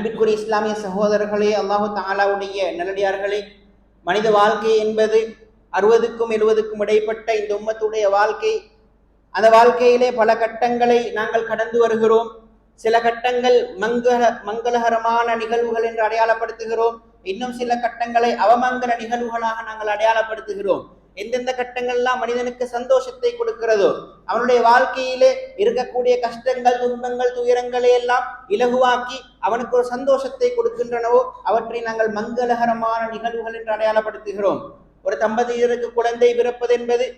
அன்பிற்குரிய இஸ்லாமிய சகோதரர்களே, அல்லாஹு தஆலாவுடைய நல்லடியார்களே, மனித வாழ்க்கை என்பது 60க்கும் 70க்கும் இடைப்பட்ட இந்த உம்மத்துடைய வாழ்க்கை. அந்த வாழ்க்கையிலே பல கட்டங்களை நாங்கள் கடந்து வருகிறோம். சில கட்டங்கள் மங்களகரமான நிகழ்வுகள் என்று அடையாளப்படுத்துகிறோம். இன்னும் சில கட்டங்களை அவமங்கல நிகழ்வுகளாக நாங்கள் அடையாளப்படுத்துகிறோம். எந்தெந்த கட்டங்கள்லாம் மனிதனுக்கு சந்தோஷத்தை கொடுக்கிறதோ, அவனுடைய வாழ்க்கையிலே இருக்கக்கூடிய கஷ்டங்கள், துன்பங்கள், துயரங்களை எல்லாம் இலகுவாக்கி அவனுக்கு ஒரு சந்தோஷத்தை கொடுக்கின்றனவோ அவற்றை நாங்கள் மங்களகரமான நிகழ்வுகள் என்று அடையாளப்படுத்துகிறோம். ஒரு தம்பதியருக்கு குழந்தை பிறப்பது என்பது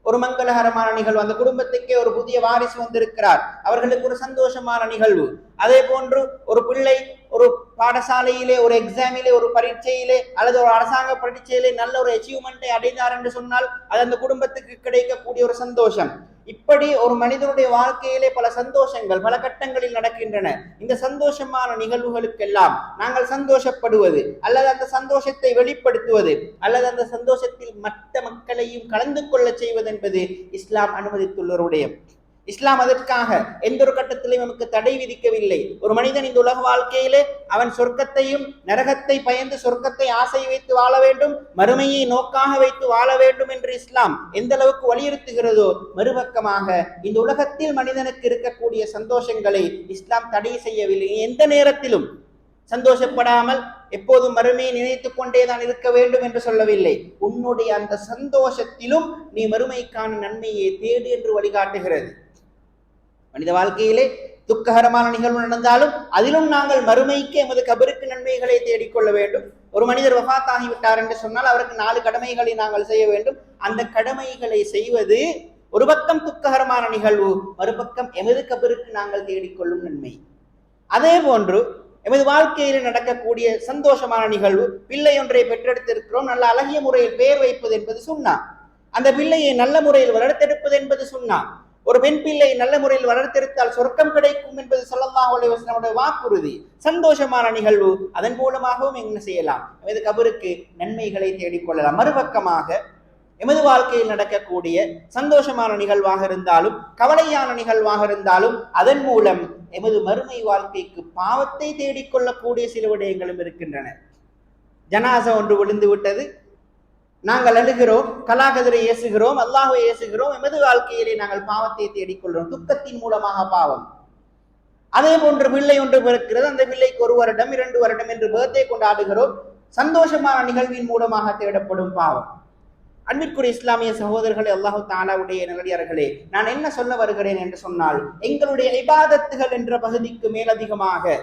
ஒரு மங்களகரமான நிகழ்வு. அந்த குடும்பத்துக்கே ஒரு புதிய வாரிசு வந்திருக்கிறார், அவர்களுக்கு ஒரு சந்தோஷமான நிகழ்வு. அதே போன்று ஒரு பிள்ளை ஒரு பாடசாலையிலே, ஒரு எக்ஸாமிலே, ஒரு பரீட்சையிலே அல்லது ஒரு அரசாங்க பரீட்சையிலே நல்ல ஒரு அச்சீவ்மெண்ட்டை அடைந்தார் என்று சொன்னால் அது அந்த குடும்பத்துக்கு கிடைக்கக்கூடிய ஒரு சந்தோஷம். இப்படி ஒரு மனிதனுடைய வாழ்க்கையிலே பல சந்தோஷங்கள் பல கட்டங்களில் நடக்கின்றன. இந்த சந்தோஷமான நிகழ்வுகளுக்கெல்லாம் நாங்கள் சந்தோஷப்படுவது அல்லது அந்த சந்தோஷத்தை வெளிப்படுத்துவது அல்லது அந்த சந்தோஷத்தில் மற்ற மக்களையும் கலந்து கொள்ள செய்வது என்பது இஸ்லாம் அனுமதித்துள்ளவருடைய. இஸ்லாம் அதற்காக எந்த ஒரு கட்டத்திலையும் நமக்கு தடை விதிக்கவில்லை. ஒரு மனிதன் இந்த உலக வாழ்க்கையிலே அவன் சொர்க்கத்தையும் நரகத்தை பயந்து சொர்க்கத்தை ஆசை வைத்து வாழ வேண்டும், மறுமையை நோக்காக வைத்து வாழ வேண்டும் என்று இஸ்லாம் எந்த அளவுக்கு வலியுறுத்துகிறதோ, மறுபக்கமாக இந்த உலகத்தில் மனிதனுக்கு இருக்கக்கூடிய சந்தோஷங்களை இஸ்லாம் தடை செய்யவில்லை. எந்த நேரத்திலும் சந்தோஷப்படாமல் எப்போதும் மறுமையை நினைத்துக் கொண்டேதான் இருக்க வேண்டும் என்று சொல்லவில்லை. உன்னுடைய அந்த சந்தோஷத்திலும் நீ மறுமைக்கான நன்மையை தேடு என்று வழிகாட்டுகிறது. மனித வாழ்க்கையிலே துக்ககரமான நிகழ்வு நடந்தாலும் அதிலும் நாங்கள் மறுமைக்கு எமது கபருக்கு நன்மைகளை தேடிக்கொள்ள வேண்டும். ஒரு மனிதர் வஃபாத் ஆகிவிட்டார் என்று சொன்னால் அவருக்கு 4 கடமைகளை நாங்கள் செய்ய வேண்டும். அந்த கடமைகளை செய்வது ஒரு பக்கம் துக்ககரமான நிகழ்வு, மறுபக்கம் எமது கபருக்கு நாங்கள் தேடிக்கொள்ளும் நன்மை. அதே போன்று எமது வாழ்க்கையில் நடக்கக்கூடிய சந்தோஷமான நிகழ்வு, பிள்ளை ஒன்றை பெற்றெடுத்திருக்கிறோம், நல்ல அழகிய முறையில் பெயர் வைப்பது என்பது சுன்னா. அந்த பிள்ளையை நல்ல முறையில் வளர்த்தெடுப்பது என்பது சுன்னா. ஒரு பெண் பிள்ளை நல்ல முறையில் வளர்த்தெடுத்தால் சொர்க்கம் கிடைக்கும் என்பது ஸல்லல்லாஹு அலைஹி வஸல்லம் வாக்குறுதி. சந்தோஷமான நிகழ்வு, அதன் மூலமாகவும் என்ன செய்யலாம், எமது கபருக்கு நன்மைகளை தேடிக்கொள்ளலாம். மறுபக்கமாக எமது வாழ்க்கையில் நடக்கக்கூடிய சந்தோஷமான நிகழ்வாக இருந்தாலும் கவலையான நிகழ்வாக இருந்தாலும் அதன் மூலம் எமது மறுமை வாழ்க்கைக்கு பாவத்தை தேடிக்கொள்ளக்கூடிய சில விடயங்களும் இருக்கின்றன. ஜனாசா ஒன்று விழுந்து விட்டது, நாங்கள் அழுகிறோம், கலாகதிரை ஏசுகிறோம், அல்லாஹ்வை ஏசுகிறோம், எமது வாழ்க்கையிலே நாங்கள் பாவத்தை தேடிக்கொள்கிறோம். துக்கத்தின் மூலமாக பாவம். அதே போன்று பிள்ளை ஒன்று பிறக்கிறது, அந்த பிள்ளைக்கு 1 வருடம் 2 வருடம் என்று பர்த்டே கொண்டாடுகிறோம். சந்தோஷமான நிகழ்வின் மூலமாக தேடப்படும் பாவம். அன்பிற்குரிய இஸ்லாமிய சகோதரர்களே, அல்லாஹு தஆலாவுடைய நல்லடியார்களே, நான் என்ன சொல்ல வருகிறேன் என்று சொன்னால், எங்களுடைய இபாதத்துகள் என்ற பகுதிக்கு மேலதிகமாக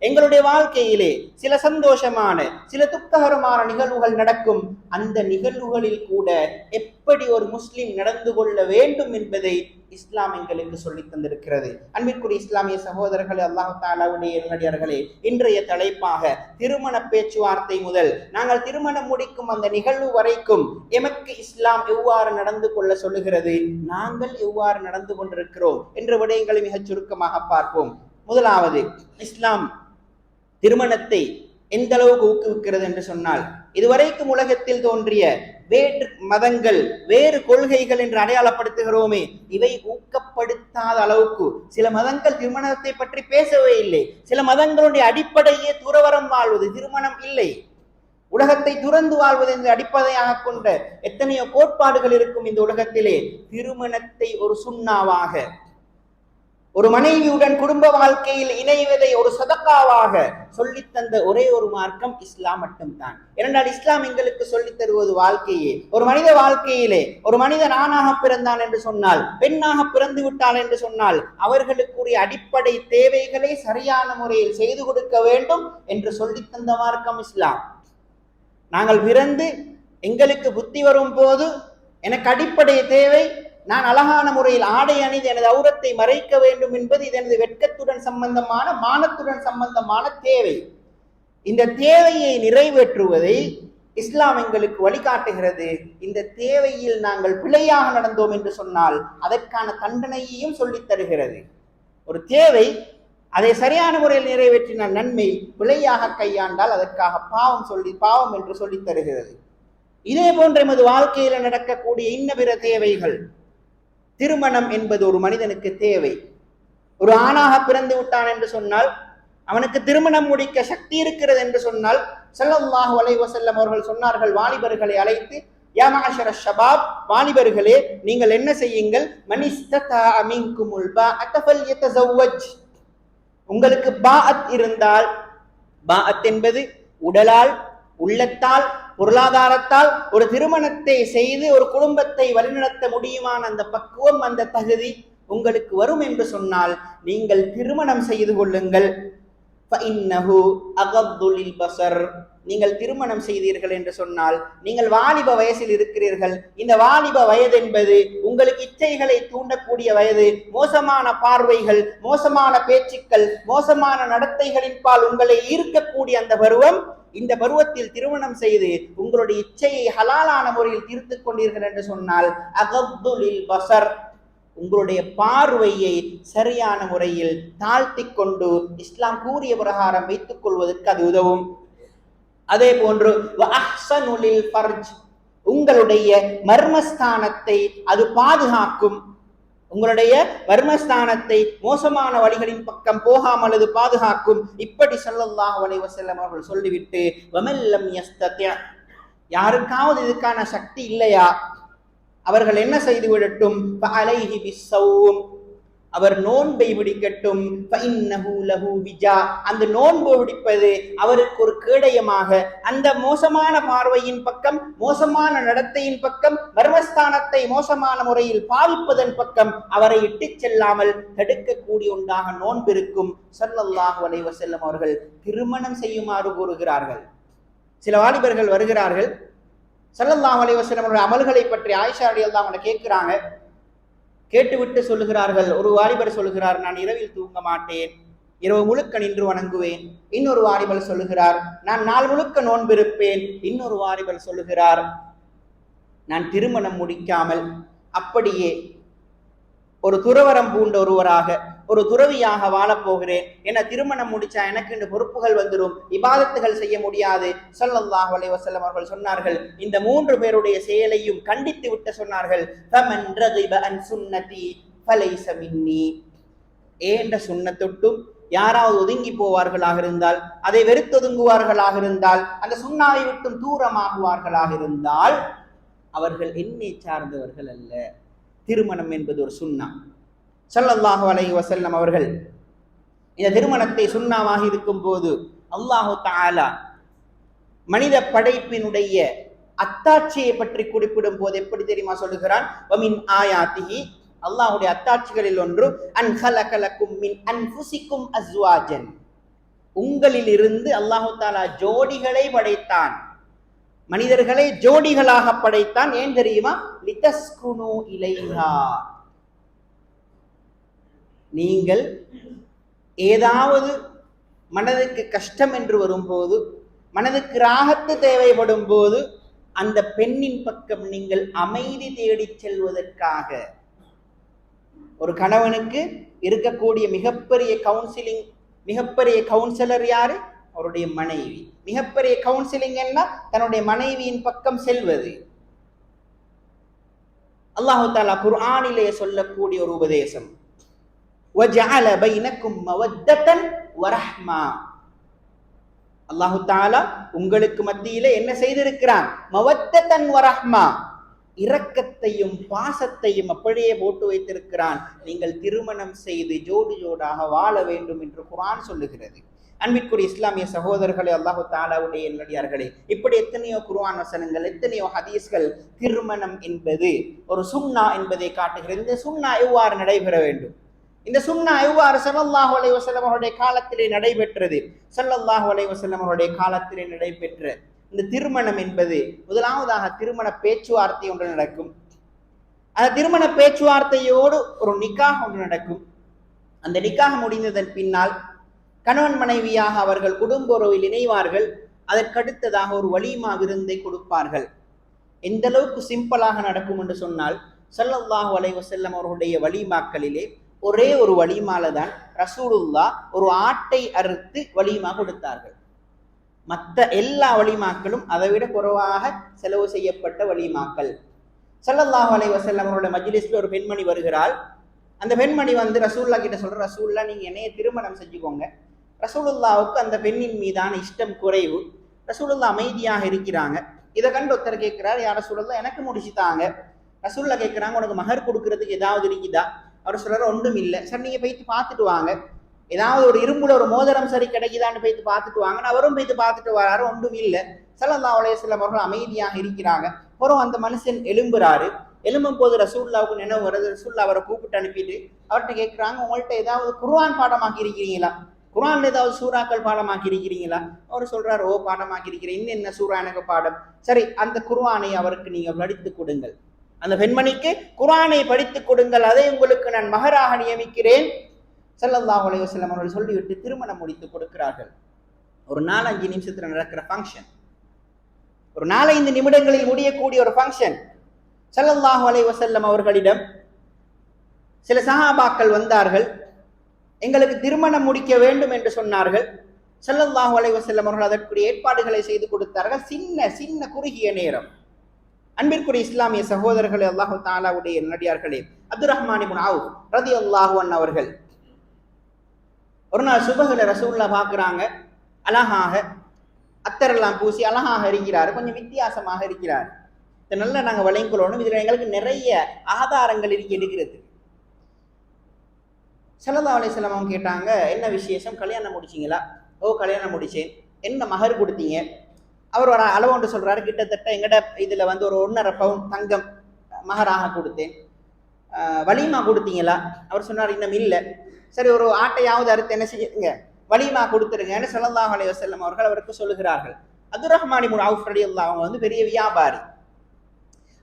எங்களுடைய வாழ்க்கையிலே சில சந்தோஷமான சில துக்ககரமான நிகழ்வுகள் நடக்கும். அந்த நிகழ்வுகளில் கூட எப்படி ஒரு முஸ்லிம் நடந்து கொள்ள வேண்டும் என்பதை இஸ்லாம் எங்களுக்கு சொல்லி தந்திருக்கிறது. அன்பிற்குரிய இஸ்லாமிய சகோதரர்களே, அல்லாஹ் தஆலாவுடைய நல்லடியார்களே, இன்றைய தலைப்பாக திருமண பேச்சுவார்த்தை முதல் நாங்கள் திருமணம் முடிக்கும் அந்த நிகழ்வு வரைக்கும் எமக்கு இஸ்லாம் எவ்வாறு நடந்து கொள்ள சொல்லுகிறது, நாங்கள் எவ்வாறு நடந்து கொண்டிருக்கிறோம் என்ற விடயங்களை மிகச் சுருக்கமாக பார்ப்போம். முதலாவது, இஸ்லாம் திருமணத்தை எந்த அளவுக்கு ஊக்குவிக்கிறது என்று சொன்னால், இதுவரைக்கும் உலகத்தில் தோன்றிய வேறு மதங்கள் வேறு கொள்கைகள் என்று அடையாளப்படுத்துகிறோமே, இவை ஊக்கப்படுத்தாத அளவுக்கு சில மதங்கள் திருமணத்தை பற்றி பேசவே இல்லை. சில மதங்களுடைய அடிப்படையே துறவரம் வாழ்வது, திருமணம் இல்லை, உலகத்தை துறந்து வாழ்வது என்று அடிப்படையாக கொண்ட எத்தனையோ கோட்பாடுகள் இருக்கும் இந்த உலகத்திலே. திருமணத்தை ஒரு சுன்னாவாக, ஒரு மனைவியுடன் குடும்ப வாழ்க்கையில் இணைவதை ஒரு சதக்காவாக சொல்லித்தந்த ஒரே ஒரு மார்க்கம் இஸ்லாம் மட்டும்தான். ஏனென்றால் இஸ்லாம் எங்களுக்கு சொல்லித் தருவது வாழ்க்கையே. ஒரு மனித வாழ்க்கையிலே ஒரு மனிதன் ஆணாக பிறந்தான் என்று சொன்னால், பெண்ணாக பிறந்து விட்டான் என்று சொன்னால், அவர்களுக்குரிய அடிப்படை தேவைகளை சரியான முறையில் செய்து கொடுக்க வேண்டும் என்று சொல்லித்தந்த மார்க்கம் இஸ்லாம். நாங்கள் பிறந்து எங்களுக்கு புத்தி வரும் போது எனக்கு அடிப்படை தேவை, நான் அழகான முறையில் ஆடை அணிந்து எனது ஔரத்தை மறைக்க வேண்டும் என்பது எனது வெட்கத்துடன் சம்பந்தமான மானத்துடன் சம்பந்தமான தேவை. இந்த தேவையை நிறைவேற்றுவதை இஸ்லாம் எங்களுக்கு வழிகாட்டுகிறது. இந்த தேவையில் நாங்கள் பிழையாக நடந்தோம் என்று சொன்னால் அதற்கான தண்டனையையும் சொல்லித் தருகிறது. ஒரு தேவை, அதை சரியான முறையில் நிறைவேற்றினால் நன்மை, பிழையாக கையாண்டால் அதற்காக பாவம் என்று சொல்லித் தருகிறது. இதே போன்ற எமது வாழ்க்கையில் நடக்கக்கூடிய இன்ன பிற தேவைகள், திருமணம் என்பது ஒரு மனிதனுக்கு தேவை. ஒரு ஆணாக பிறந்து விட்டான் என்று சொன்னால் அவனுக்கு திருமணம் முடிக்க சக்தி இருக்கிறது என்று சொன்னால் ஸல்லல்லாஹு அலைஹி வஸல்லம் அவர்கள் சொன்னார்கள், வாலிபர்களை அழைத்து, யா மஅஷர ஷபாப், வாலிபர்களே நீங்கள் என்ன செய்யுங்கள், மன் இஸ்ததா மின்குமுல் பாஅத் ஃபல்யதஸவ்வஜ், உங்களுக்கு பாஅத் இருந்தால், பாஅத் என்பது உடலால், உள்ளத்தால், பொருளாதாரத்தால் ஒரு திருமணத்தை செய்து ஒரு குடும்பத்தை வழிநடத்த முடியுமான அந்த பக்குவம், அந்த தகுதி உங்களுக்கு வரும் என்று சொன்னால் நீங்கள் திருமணம் செய்து கொள்ளுங்கள். ஃபஇன்னஹு அகத்து லில்பஸர், நீங்கள் திருமணம் செய்தீர்கள் என்று சொன்னால் நீங்கள் வாலிப வயசில் இருக்கிறீர்கள். இந்த வாலிப வயது என்பது உங்களுக்கு இச்சைகளை தூண்டக்கூடிய வயது. மோசமான பார்வைகள், மோசமான பேச்சுக்கள், மோசமான நடத்தைகளின் பால் உங்களை ஈர்க்கக்கூடிய அந்த பருவம். இந்த பருவத்தில் திருமணம் செய்து உங்களுடைய இச்சையை ஹலாலான முறையில் தீர்த்து கொண்டீர்கள் என்று சொன்னால் அகத்து லில்பஸர், உங்களுடைய பார்வையை சரியான முறையில் தாழ்த்தி கொண்டு இஸ்லாம் கூறிய பிரகாரம் வைத்துக் கொள்வதற்கு அது உதவும். அதே போன்று வஅஹ்ஸனு லில் ஃபர்ஜ், உங்களுடைய மர்மஸ்தானத்தை அது பாதுகாக்கும். உங்களுடைய மர்மஸ்தானத்தை மோசமான வழிகளின் பக்கம் போகாமல் அது பாதுகாக்கும். இப்படி ஸல்லல்லாஹு அலைஹி வஸல்லம் அவர்கள் சொல்லிவிட்டு, வமல்லம் யஸ்ததி, யாருக்காவது இதுக்கான சக்தி இல்லையா, அவர்கள் என்ன செய்து விடட்டும், ஃபஅலைஹி பிஸ்ஸௌம், அவர் நோன்பை பிடிக்கட்டும். ஃபஇன்னஹு லஹு விஜா, அந்த நோன்பு பிடிப்பது அவருக்கு ஒரு கேடயமாக அந்த மோசமான பார்வையின் பக்கம், மோசமான நடத்தையின் பக்கம், மர்மஸ்தானத்தை மோசமான முறையில் பாவிப்பதன் பக்கம் அவரை இட்டு செல்லாமல் தடுக்கக்கூடிய ஒன்றாக நோன்பு இருக்கும். ஸல்லல்லாஹு அலைஹி வஸல்லம் அவர்கள் திருமணம் செய்யுமாறு கூறுகிறார்கள். சில வாலிபர்கள் வருகிறார்கள், ஸல்லல்லாஹு அலைஹி வஸல்லம் அவருடைய அமல்களை பற்றி ஆயிஷா ரலியல்லாஹு அன்ஹா கேட்கிறாங்க. கேட்டுவிட்டு சொல்லுகிறார்கள், ஒரு வாலிபர் சொல்லுகிறார், நான் இரவில் தூங்க மாட்டேன், இரவு முழுக்க நின்று வணங்குவேன். இன்னொரு வாலிபர் சொல்லுகிறார், நான் நாள் முழுக்க நோன்பிருப்பேன். இன்னொரு வாலிபர் சொல்லுகிறார், நான் திருமணம் முடிக்காமல் அப்படியே ஒரு துறவரம் பூண்ட ஒருவராக, ஒரு துறவியாக வாழப்போகிறேன். என திருமணம் முடிச்சா எனக்கு இந்த பொறுப்புகள் வந்துடும், இபாதத்துகள் செய்ய முடியாது. ஸல்லல்லாஹு அலைஹி வஸல்லம் அவர்கள் சொன்னார்கள், இந்த 3 பேருடைய செயலையும் கண்டித்து விட்டு சொன்னார்கள், ஃபமன் ரகிப அன் சுன்னதி ஃபலைஸ மின்னி, ஏண்ட சுன்னத்தொட்டும் யாராவது ஒதுங்கி போவார்களாக இருந்தால், அதை வெறுத்தொதுங்குவார்களாக இருந்தால், அந்த சுன்னாவை விட்டும் தூரமாகுவார்களாக இருந்தால் அவர்கள் என்னை சார்ந்தவர்கள் அல்ல. திருமணம் என்பது ஒரு சுன்னா. ஸல்லல்லாஹு அலைஹி வஸல்லம் அவர்கள் இந்த திருமணத்தை சுன்னாவாக இருக்கும் போது அல்லாஹு தஆலா மனித படைப்பினுடைய அத்தாட்சியை பற்றி குறிப்பிடும் போது எப்படி தெரியுமா சொல்லுகிறான், வமின் ஆயாத்திஹி, அல்லாஹ்வுடைய அத்தாட்சிகளில் ஒன்று, அன் ஹலகலக்கும் மின் அன்ஃபுசிக்கும் அஸ்வாஜன், உங்களில் இருந்து அல்லாஹு தஆலா ஜோடிகளை படைத்தான், மனிதர்களை ஜோடிகளாக படைத்தான். ஏன் தெரியுமா, லிதஸ்குனு இலைஹா, நீங்கள் ஏதாவது மனதுக்கு கஷ்டம் என்று வரும்போது, மனதுக்கு ராகத்து தேவைப்படும் போது அந்த பெண்ணின் பக்கம் நீங்கள் அமைதி தேடி செல்வதற்காக. ஒரு கணவனுக்கு இருக்கக்கூடிய மிகப்பெரிய கவுன்சிலிங், மிகப்பெரிய கவுன்சிலர் யாரு, அவருடைய மனைவி. மிகப்பெரிய கவுன்சிலிங் என்ன, தன்னுடைய மனைவியின் பக்கம் செல்வது. அல்லாஹு தஆலா குர்ஆனிலே சொல்லக்கூடிய ஒரு உபதேசம், வஜஅல பைனக்கும் மவத்தன் வரஹ்மா, அல்லாஹு தஆலா உங்களுக்கு மத்தியிலே என்ன செய்திருக்கிறான், மவத்தன் வரஹ்மா, இரக்கத்தையும் பாசத்தையும் அப்படியே போட்டு வைத்திருக்கிறான். நீங்கள் திருமணம் செய்து ஜோடி ஜோடாக வாழ வேண்டும் என்று குர்ஆன் சொல்லுகிறது. அன்பிற்குரிய இஸ்லாமிய சகோதரர்களே, அல்லாஹு தஆலாவுடைய நல்லடியார்களே, இப்படி எத்தனையோ குர்ஆன் வசனங்கள், எத்தனையோ ஹதீஸ்கள் திருமணம் என்பது ஒரு சுன்னா என்பதை காட்டுகிறது. இந்த சுன்னா எவ்வாறு நடைபெற வேண்டும், இந்த சுன்னா எவ்வாறு ஸல்லல்லாஹு அலைஹி வஸல்லம் அவருடைய காலத்திலே நடைபெற்றது, ஸல்லல்லாஹு அலைஹி வஸல்லம் அவருடைய காலத்திலே நடைபெற்ற இந்த திருமணம் என்பது, முதலாவதாக திருமண பேச்சுவார்த்தை ஒன்று நடக்கும். அந்த திருமண பேச்சுவார்த்தையோடு ஒரு நிக்காஹ் ஒன்று நடக்கும். அந்த நிக்காஹ் முடிந்ததன் பின்னால் கணவன் மனைவியாக அவர்கள் குடும்ப உறவில் இணைவார்கள். அதற்கடுத்ததாக ஒரு வலீமா விருந்தை கொடுப்பார்கள். எந்த அளவுக்கு சிம்பிளாக நடக்கும் என்று சொன்னால், ஸல்லல்லாஹு அலைஹி வஸல்லம் அவர்களுடைய வலீமாக்களிலே ஒரே ஒரு வலீமால தான் ரசூலுல்லாஹ் ஒரு ஆட்டை அறுத்து வலீமா கொடுத்தார்கள். மற்ற எல்லா வலீமாக்களும் அதை விட குறைவாக செலவு செய்யப்பட்ட வலீமாக்கள். ஸல்லல்லாஹு அலைஹி வஸல்லம் அவருடைய மஜ்லிஸ்ல ஒரு பெண்மணி வருகிறாள். அந்த பெண்மணி வந்து ரசூலுல்லாஹ் கிட்ட சொல்ற, ரசூலுல்லாஹ் நீங்க என்னைய திருமணம் செஞ்சுக்கோங்க, ரசூலுல்லாவுக்கு அந்த பெண்ணின் மீதான இஷ்டம் குறைவு. ரசூலுல்லா அமைதியாக இருக்கிறாங்க. இதை கண்டு ஒருத்தர் கேட்கிறார், யார் ரசூலுல்லா எனக்கு முடிச்சுட்டாங்க. ரசூலுல்லா கேட்கிறாங்க, உனக்கு மகர் கொடுக்கறதுக்கு ஏதாவது இருக்குதா? அவர் சொல்றாரு, ஒன்றும் இல்லை. சரி, நீங்க போயிட்டு பார்த்துட்டு வாங்க, ஏதாவது ஒரு இரும்புல ஒரு மோதிரம் சரி கிடைக்குதான்னு போயிட்டு பார்த்துட்டு வாங்க. அவரும் போயிட்டு பார்த்துட்டு வராரு, ஒன்றும் இல்லை. ஸல்லல்லாஹு அலைஹி வஸல்லம் அவர்கள் அமைதியாக இருக்கிறாங்க. அப்புறம் அந்த மனுஷன் எழும்புறாரு. எழும்பும் போது ரசூலுல்லாவுக்கு நினைவு வருது. ரசூலுல்லா அவரை கூப்பிட்டு அனுப்பிட்டு அவர்கிட்ட கேட்கிறாங்க, உங்கள்கிட்ட ஏதாவது குர்ஆன் பாடமாக்கி இருக்கிறீங்களா? குர்ஆன்ல ஏதாவது சூறாக்கள் பாடமாக்கி இருக்கிறீங்களா? அவர் சொல்றாரு, ஓ பாடமாக்கி இருக்கிறேன். இன்னென்ன சூறா எனக்கு பாடம்? சரி, அந்த குர்ஆனை அவருக்கு நீங்க படித்து கொடுங்கள், அந்த பெண்மணிக்கு குர்ஆனை படித்து கொடுங்கள், அதை உங்களுக்கு நான் மகராக நியமிக்கிறேன். ஸல்லல்லாஹு அலைஹி வஸல்லம் அவர்கள் சொல்லிவிட்டு திருமணம் முடித்து கொடுக்கிறார்கள். ஒரு 4-5 நிமிஷத்துல நடக்கிற ஃபங்க்ஷன், ஒரு 4-5 நிமிடங்களில் முடியக்கூடிய ஒரு ஃபங்க்ஷன். ஸல்லல்லாஹு அலைஹி வஸல்லம் அவர்களிடம் சில சஹாபாக்கள் வந்தார்கள். எங்களுக்கு திருமணம் முடிக்க வேண்டும் என்று சொன்னார்கள். ஸல்லல்லாஹு அலைஹி வஸல்லம் அவர்கள் அதற்குரிய ஏற்பாடுகளை செய்து கொடுத்தார்கள். சின்ன குறுகிய நேரம். அன்பிற்குரிய இஸ்லாமிய சகோதரர்களே, அல்லாஹு தஆலாவுடைய நல்லடியார்களே, அப்துர் ரஹ்மான் இப்னு அவுஃப் ரலியல்லாஹு அன்ஹு அவர்கள் ஒரு நாள் சுபஹ்ல ரசூலுல்லாஹ் பார்க்குறாங்க. அழகாக அத்தரெல்லாம் பூசி அழகாக இருக்கிறார், கொஞ்சம் வித்தியாசமாக இருக்கிறார். இதை நல்லா நாங்கள் விளங்கிக்கொள்ளணும். இதில் எங்களுக்கு நிறைய ஆதாரங்கள் இருக்கிறது. ஸல்லல்லாஹு அலைஹி வஸல்லம் அவங்க கேட்டாங்க, என்ன விசேஷம், கல்யாணம் முடிச்சிங்களா? ஓ கல்யாணம் முடிச்சேன். என்ன மகர் கொடுத்தீங்க? அவர் ஒரு அளவு ஒன்று சொல்றாரு, கிட்டத்தட்ட எங்கட இதுல வந்து ஒரு 1.5 பவுன் தங்கம் மகராக கொடுத்தேன். வலிமா கொடுத்தீங்களா? அவர் சொன்னார், இன்னும் இல்லை. சரி, ஒரு ஆட்டையாவது அறுத்து என்ன செய்யுங்க, வலிமா கொடுத்துருங்கன்னு ஸல்லல்லாஹு அலைஹி வஸல்லம் அவர்கள் அவருக்கு சொல்லுகிறார்கள். அப்துர் ரஹ்மான் இப்னு அவுஃப் ரலியல்லாஹு அன்ஹு வந்து பெரிய வியாபாரி.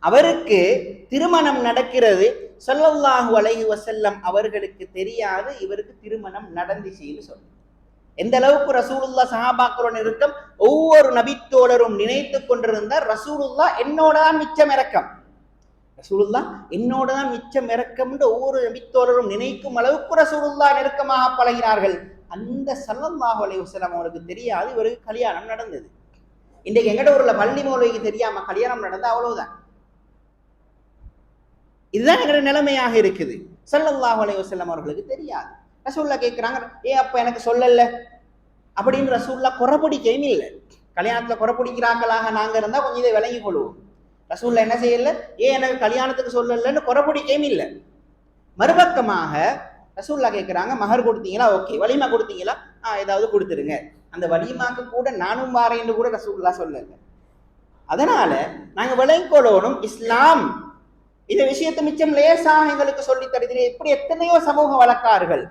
அவருக்கு திருமணம் நடக்கிறது. ஸல்லல்லாஹு அலைஹி வஸல்லம் அவர்களுக்கு தெரியாது இவருக்கு திருமணம் நடந்துச்சுன்னு சொல்லி. எந்த அளவுக்கு ரசூலுல்லாஹ் சஹாபாக்களுடன் இருக்கும் ஒவ்வொரு நபித்தோழரும் நினைத்து கொண்டிருந்தார், ரசூலுல்லாஹ் என்னோட தான் மிச்சம் இறக்கம், ரசூலுல்லாஹ் என்னோட தான் மிச்சம் இறக்கம் என்று ஒவ்வொரு நபித்தோழரும் நினைக்கும் அளவுக்கு ரசூலுல்லாஹ் நெருக்கமாக பழகினார்கள். அந்த ஸல்லல்லாஹு அலைஹி வஸல்லம் அவருக்கு தெரியாது இவருக்கு கல்யாணம் நடந்தது. இன்றைக்கு எங்கட ஊர்ல பள்ளி மௌலவிக்கு தெரியாம கல்யாணம் நடந்தா அவ்வளவுதான். இதுதான் எங்க நிலைமையாக இருக்குது. ஸல்லல்லாஹு அலைஹி வஸல்லம் அவர்களுக்கு தெரியாது. ரசூலுல்லாஹ் கேட்கிறாங்க, அப்ப எனக்கு சொல்லல அப்படின்னு ரசூலுல்லாஹ் குறப்பிடிக்கையும் இல்லை. கல்யாணத்துல குறப்பிடிக்கிறாங்களாக நாங்க இருந்தா கொஞ்சம் இதை விளங்கி கொள்வோம். ரசூலுல்லாஹ் என்ன செய்யல, எனக்கு கல்யாணத்துக்கு சொல்லலன்னு குறப்பிடிக்கையும் இல்லை. மறுபக்கமாக ரசூலுல்லாஹ் கேட்கிறாங்க, மகர் கொடுத்தீங்களா? ஓகே. வலிமா கொடுத்தீங்களா? ஏதாவது கொடுத்துருங்க. அந்த வலிமாக்கு கூட நானும் வாரேன்னு கூட ரசூலுல்லாஹ் சொல்லல. அதனால நாங்க விளங்கிக்கொள்ளணும், இஸ்லாம் இந்த விஷயத்தை மிச்சம் லேசாக எங்களுக்கு சொல்லி தருகிறது. இப்படி எத்தனையோ சமூக வழக்காறுகள்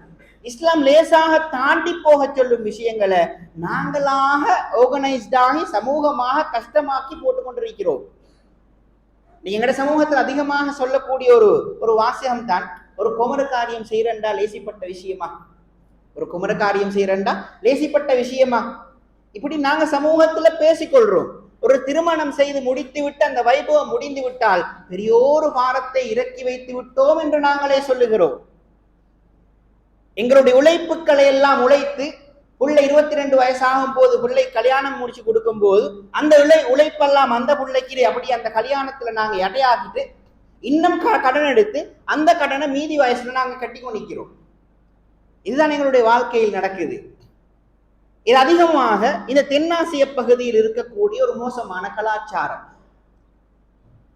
இஸ்லாம் லேசாக தாண்டி போக சொல்லும் விஷயங்களை நாங்களாக ஆர்கனைஸ்டாகி சமூகமாக கஷ்டமாக்கி போட்டுக் கொண்டிருக்கிறோம். நீங்க எங்கட சமூகத்தில் அதிகமாக சொல்லக்கூடிய ஒரு வாசகம் தான், ஒரு குமர காரியம் செய்யறண்டா லேசிப்பட்ட விஷயமா, ஒரு குமர காரியம் செய்யறண்டா லேசிப்பட்ட விஷயமா, இப்படி நாங்க சமூகத்துல பேசிக்கொள்றோம். ஒரு திருமணம் செய்து முடித்து விட்டு அந்த வைபவம் முடிந்து விட்டால் பெரியோரு பாரத்தை இறக்கி வைத்து விட்டோம் என்று நாங்களே சொல்லுகிறோம். எங்களுடைய உழைப்புக்களை எல்லாம் உழைத்து புள்ளை 22 வயசாகும் போது புள்ளை கல்யாணம் முடிச்சு கொடுக்கும் போது அந்த உழைப்பெல்லாம் அந்த புள்ளைக்கு அப்படி அந்த கல்யாணத்துல நாங்க எடையாகிட்டு இன்னும் கடன் எடுத்து அந்த கடனை மீதி வயசுல நாங்க கட்டி கொண்டிருக்கிறோம். இதுதான் எங்களுடைய வாழ்க்கையில் நடக்குது. இது அதிகமாக இந்த தென்னாசிய பகுதியில் இருக்கக்கூடிய ஒரு மோசமான கலாச்சாரம்.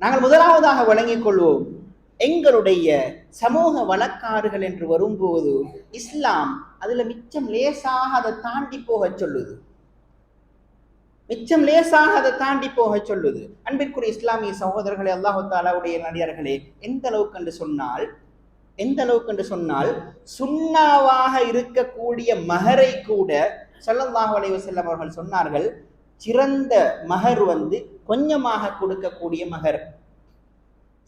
நாங்கள் முதலாவதாக விளங்கிக் கொள்வோம், எங்களுடைய சமூக வழக்காறுகள் என்று வரும்போது இஸ்லாம் அதுல மிச்சம் லேசாக அதை தாண்டி போக சொல்லுது, மிச்சம் லேசாக அதை தாண்டி போக சொல்லுது. அன்பிற்குரிய இஸ்லாமிய சகோதரர்களே, அல்லாஹு தஆலாவுடைய நல்லடியார்களே, எந்த அளவுக்கு என்று சொன்னால் சுன்னாவாக இருக்கக்கூடிய மகரை கூட ஸல்லல்லாஹு அலைஹி வஸல்லம் அவர்கள் சொன்னார்கள், சிறந்த மகர் வந்து கொஞ்சமாக கொடுக்கக்கூடிய மகர்.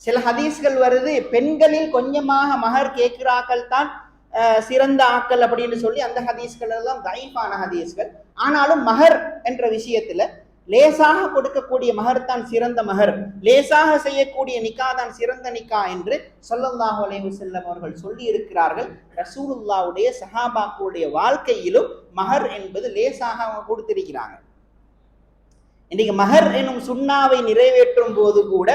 சில ஹதீஸ்கள் வருது, பெண்களில் கொஞ்சமாக மகர் கேட்கிறார்கள் தான் சிறந்த ஆக்கள் அப்படின்னு சொல்லி அந்த ஹதீஸ்கள் எல்லாம் தைஃபான ஹதீஸ்கள். ஆனாலும் மகர் என்ற விஷயத்துல லேசாக கொடுக்கக்கூடிய மகர் தான் சிறந்த மகர், லேசாக செய்யக்கூடிய நிக்கா தான் சிறந்த நிக்கா என்று ஸல்லல்லாஹு அலைஹி வஸல்லம் அவர்கள் சொல்லி இருக்கிறார்கள். ரசூலுல்லாஹ்வுடைய சஹாபாக்களுடைய வாழ்க்கையிலும் மகர் என்பது லேசாக அவங்க கொடுத்திருக்கிறாங்க. இன்னைக்கு மகர் எனும் சுன்னாவை நிறைவேற்றும் போது கூட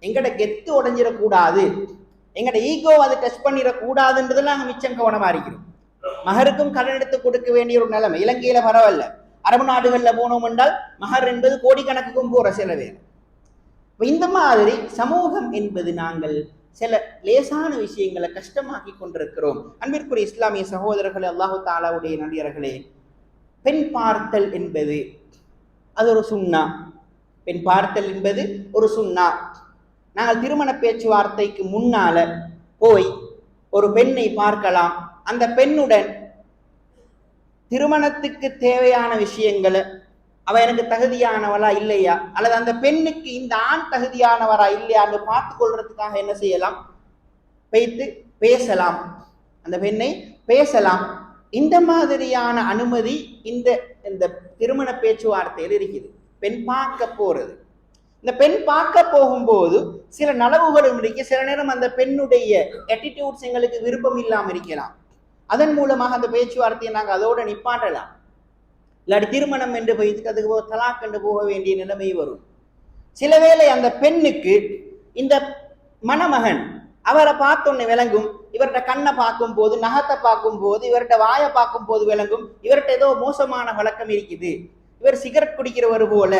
எங்கட கெத்து உடைஞ்சிடக்கூடாது, எங்கட ஈகோ அதை டச் பண்ணிடக்கூடாதுன்றதுல நாங்கள் மிச்சம் கவனமா இருக்கிறோம். மகருக்கும் கடன் எடுத்து கொடுக்க வேண்டிய ஒரு நிலைமை. இலங்கையில பரவாயில்ல, அரபு நாடுகள்ல போனோம் என்றால் மகர் என்பது கோடிக்கணக்குக்கும் போற சில பேர். இந்த மாதிரி சமூகம் என்பது நாங்கள் சில லேசான விஷயங்களை கஷ்டமாக்கி கொண்டிருக்கிறோம். அன்பிற்குரிய இஸ்லாமிய சகோதரர்களே, அல்லாஹு தாலாவுடைய நடிகர்களே, பெண் பார்த்தல் என்பது அது ஒரு சுன்னா. பெண் பார்த்தல் என்பது ஒரு சுன்னா. நாங்கள் திருமண பேச்சுவார்த்தைக்கு முன்னால போய் ஒரு பெண்ணை பார்க்கலாம். அந்த பெண்ணுடன் திருமணத்துக்கு தேவையான விஷயங்களை, அவ எனக்கு தகுதியானவளா இல்லையா, அல்லது அந்த பெண்ணுக்கு இந்த ஆண் தகுதியானவரா இல்லையான்னு பார்த்து கொள்றதுக்காக என்ன செய்யலாம், வைத்து பேசலாம், அந்த பெண்ணை பேசலாம். இந்த மாதிரியான அனுமதி இந்த இந்த திருமண பேச்சுவார்த்தையில் இருக்குது. பெண் பார்க்க போறது, இந்த பெண் பார்க்க போகும்போது சில நலவுகளும் இருக்கு. சில நேரம் அந்த பெண்ணுடைய ஆட்டிடியூட்ஸ் எங்களுக்கு விருப்பம் இல்லாமல் இருக்கலாம். அதன் மூலமாக அந்த பேச்சுவார்த்தையை நாங்கள் அதோட நிப்பாட்டலாம். இல்லாட்டி திருமணம் என்று போய் அதுக்கு தலாக் என்று போக வேண்டிய நிலைமை வரும். சில வேளை அந்த பெண்ணுக்கு இந்த மணமகன் அவரை பார்த்தோன்னு விளங்கும். இவர்கிட்ட கண்ணை பார்க்கும் போது, நகத்தை பார்க்கும் போது, இவர்கிட்ட வாயை பார்க்கும் போது விளங்கும், இவர்கிட்ட ஏதோ மோசமான பழக்கம் இருக்குது, இவர் சிகரெட் குடிக்கிறவர் போல,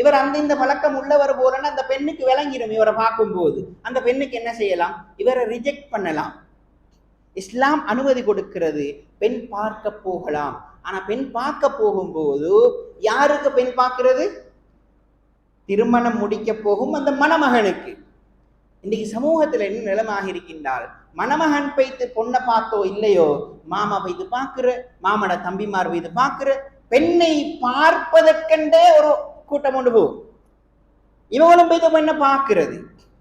இவர் அந்த இந்த பழக்கம் உள்ளவர் போலன்னு அந்த பெண்ணுக்கு விளங்கிடும். இவரை பார்க்கும் போது அந்த பெண்ணுக்கு என்ன செய்யலாம், இவரை ரிஜெக்ட் பண்ணலாம். இஸ்லாம் அனுமதி கொடுக்கிறது, பெண் பார்க்க போகலாம். ஆனா பெண் பார்க்க போகும்போது யாருக்கு பெண் பார்க்கிறது, திருமணம் முடிக்க போகும் அந்த மணமகனுக்கு. இன்னைக்கு சமூகத்துல என்ன நிலைமாக இருக்கின்றால், மணமகன் பைத்து பொண்ணை பார்த்தோ இல்லையோ, மாமா பைத்து பார்க்கிற, மாமட தம்பிமார் பைத்து பார்க்கிற, பெண்ணை பார்ப்பதற்கென்றே ஒரு கூட்டம் கொண்டு போகும். இவங்களும் பைத்து பெண்ணை பார்க்கிறது,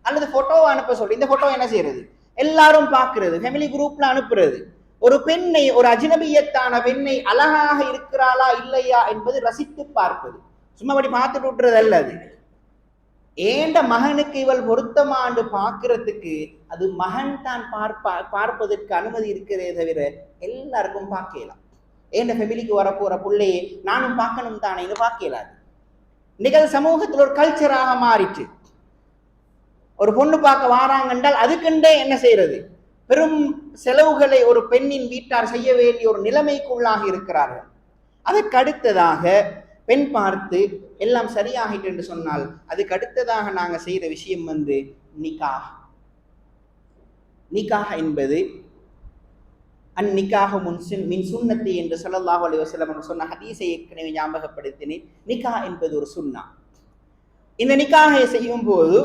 அல்லது போட்டோவை அனுப்ப சொல்லி இந்த போட்டோ என்ன செய்யறது, எல்லாரும் பார்க்கிறது, ஃபேமிலி குரூப்ல அனுப்புறது. ஒரு பெண்ணை, ஒரு அஜ்னபியத்தான பெண்ணை அழகாக இருக்கிறாளா இல்லையா என்பது ரசித்து பார்ப்பது, சும்மா அப்படி பார்த்துட்டு விட்டுறது அல்லது. ஏண்ட மகனுக்கு இவள் பொருத்தமாண்டு பார்க்கறதுக்கு அது மகன் தான் பார்ப்பதற்கு அனுமதி இருக்கிறதே தவிர எல்லாருக்கும் பார்க்கலாம். ஏண்ட ஃபேமிலிக்கு வரப்போற பிள்ளையே நானும் பார்க்கணும் தானேன்னு பார்க்கலாது. இன்னைக்கு அது சமூகத்தில் ஒரு கல்ச்சராக மாறிச்சு. ஒரு பொண்ணு பார்க்க வாராங்கன்றால் அதுக்குண்டே என்ன செய்யறது, பெரும் செலவுகளை ஒரு பெண்ணின் வீட்டார் செய்ய வேண்டிய ஒரு நிலைமைக்குள்ளாக இருக்கிறார்கள். அதற்கு அடுத்ததாக பெண் பார்த்து எல்லாம் சரியாகிட்டு என்று சொன்னால் அதுக்கு அடுத்ததாக நாங்கள் செய்யற விஷயம் நிக்காஹ். நிக்காஹ் என்பது அந்நிக்காஹு மின் சுன்னத்தி என்று ஸல்லல்லாஹு அலைஹி வஸல்லம் சொன்ன ஹதீஸை ஏற்கனவே ஞாபகப்படுத்தினேன். நிக்காஹ் என்பது ஒரு சுன்னா. இந்த நிக்காஹை செய்யும் போது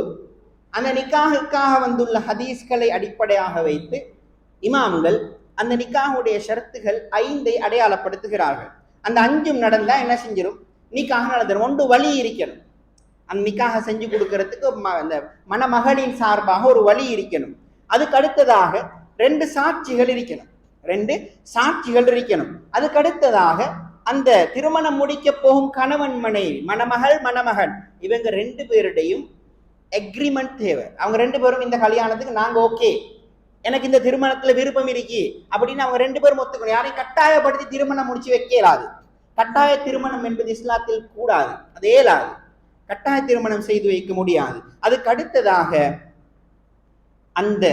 அந்த நிக்காஹுக்காக வந்துள்ள ஹதீஸ்களை அடிப்படையாக வைத்து இமாம்கள் அந்த நிக்காஹுடைய ஷரத்துகள் 5 அடையாளப்படுத்துகிறார்கள். அந்த 5 நடந்தா என்ன செஞ்சிடும், நிக்காஹ் நடந்துடும். ஒன்று வழி இருக்கணும், அந்த நிக்காஹ செஞ்சு கொடுக்கறதுக்கு அந்த மணமகளின் சார்பாக ஒரு வழி இருக்கணும். அதுக்கு அடுத்ததாக 2 சாட்சிகள் இருக்கணும், 2 சாட்சிகள் இருக்கணும். அதுக்கு அடுத்ததாக அந்த திருமணம் முடிக்க போகும் கணவன் மனைவி, மணமகள் மணமகன், இவங்க 2 பேருடையும் அக்ரிமெண்ட் தேவை. அவங்க 2 பேரும் இந்த கல்யாணத்துக்கு நாங்க ஓகே, எனக்கு இந்த திருமணத்துல விருப்பம் இருக்கு அப்படின்னு அவங்க 2 பேரும் ஒத்துக்கணும். யாரையும் கட்டாயப்படுத்தி திருமணம் முடிச்சு வைக்கலாது. கட்டாய திருமணம் என்பது இஸ்லாத்தில் கூடாது, அது ஏலாது. கட்டாய திருமணம் செய்து வைக்க முடியாது. அதுக்கு அடுத்ததாக அந்த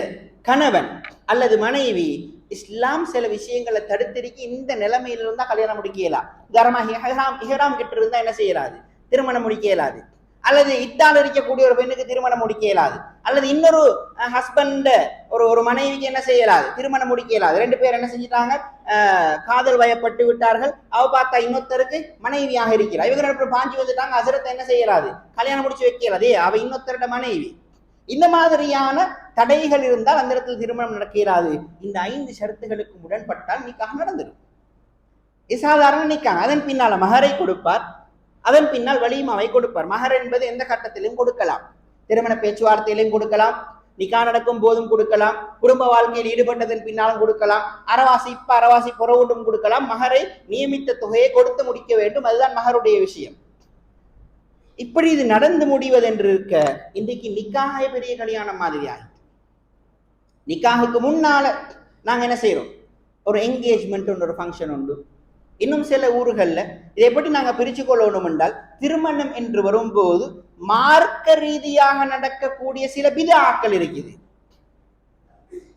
கணவன் அல்லது மனைவி இஸ்லாம் சில விஷயங்களை தடுத்திருக்கி இந்த நிலைமையில இருந்தா கல்யாணம் முடிக்க இயலாது. உதாரணமாக இஹ்ராம் கிட்ட இருந்தா என்ன செய்யலாது, திருமணம் முடிக்க இயலாது. அல்லது இத்தால் இருக்கக்கூடிய ஒரு பெண்ணுக்கு திருமணம் முடிக்க இயலாது. அல்லது இன்னொரு ஹஸ்பண்ட் ஒரு மனைவிக்கு என்ன செய்யலாது, திருமணம் முடிக்க இயலாது. 2 பேர் என்ன செஞ்சிட்டாங்க, காதல் வயப்பட்டு விட்டார்கள். அவ பார்த்தா இன்னொருத்தருக்கு மனைவியாக இருக்கிறார். இவங்க 2 பேரும் பாஞ்சு வந்துட்டாங்க. ஹஸ்ரத் என்ன செய்யலாது, கல்யாணம் முடிச்சு வைக்கலாது, அவ இன்னொருத்தரோட மனைவி. இந்த மாதிரியான தடைகள் இருந்தால் அந்த இடத்துல திருமணம் நடக்கிறாது. இந்த 5 ஷரத்துகளுக்கு உடன்பட்டால் நிக்காஹ் நடந்துடும். இது சாதாரண நிக்காஹ். அதன் பின்னால மஹரை கொடுப்பார், அதன் பின்னால் வலிமாவை கொடுப்பார். மஹர் என்பது எந்த கட்டத்திலும் கொடுக்கலாம், திருமண பேச்சுவார்த்தையிலும் கொடுக்கலாம், நிக்கா நடக்கும் போதும் கொடுக்கலாம், குடும்ப வாழ்க்கையில் ஈடுபட்டதன் பின்னாலும் கொடுக்கலாம், அறவாசி புறவுண்டும் கொடுக்கலாம். மஹரை நியமித்த தொகையை கொடுத்து முடிக்க வேண்டும், அதுதான் மஹருடைய விஷயம். இப்படி இது நடந்து முடிவதென்று இருக்க இன்றைக்கு நிக்காஹை பெரிய கல்யாணம் மாதிரி ஆகிட்டு. நிக்காஹுக்கு முன்னால நாங்க என்ன செய்யறோம், ஒரு என்கேஜ்மெண்ட் ஒரு ஃபங்க்ஷன் உண்டு. இன்னும் சில ஊர்கள்ல இதை எப்படி நாங்க பிரிச்சு கொள்ளணும் என்றால், திருமணம் என்று வரும்போது மார்க்க ரீதியாக நடக்கக்கூடிய சில பிதஆக்கள் இருக்குது.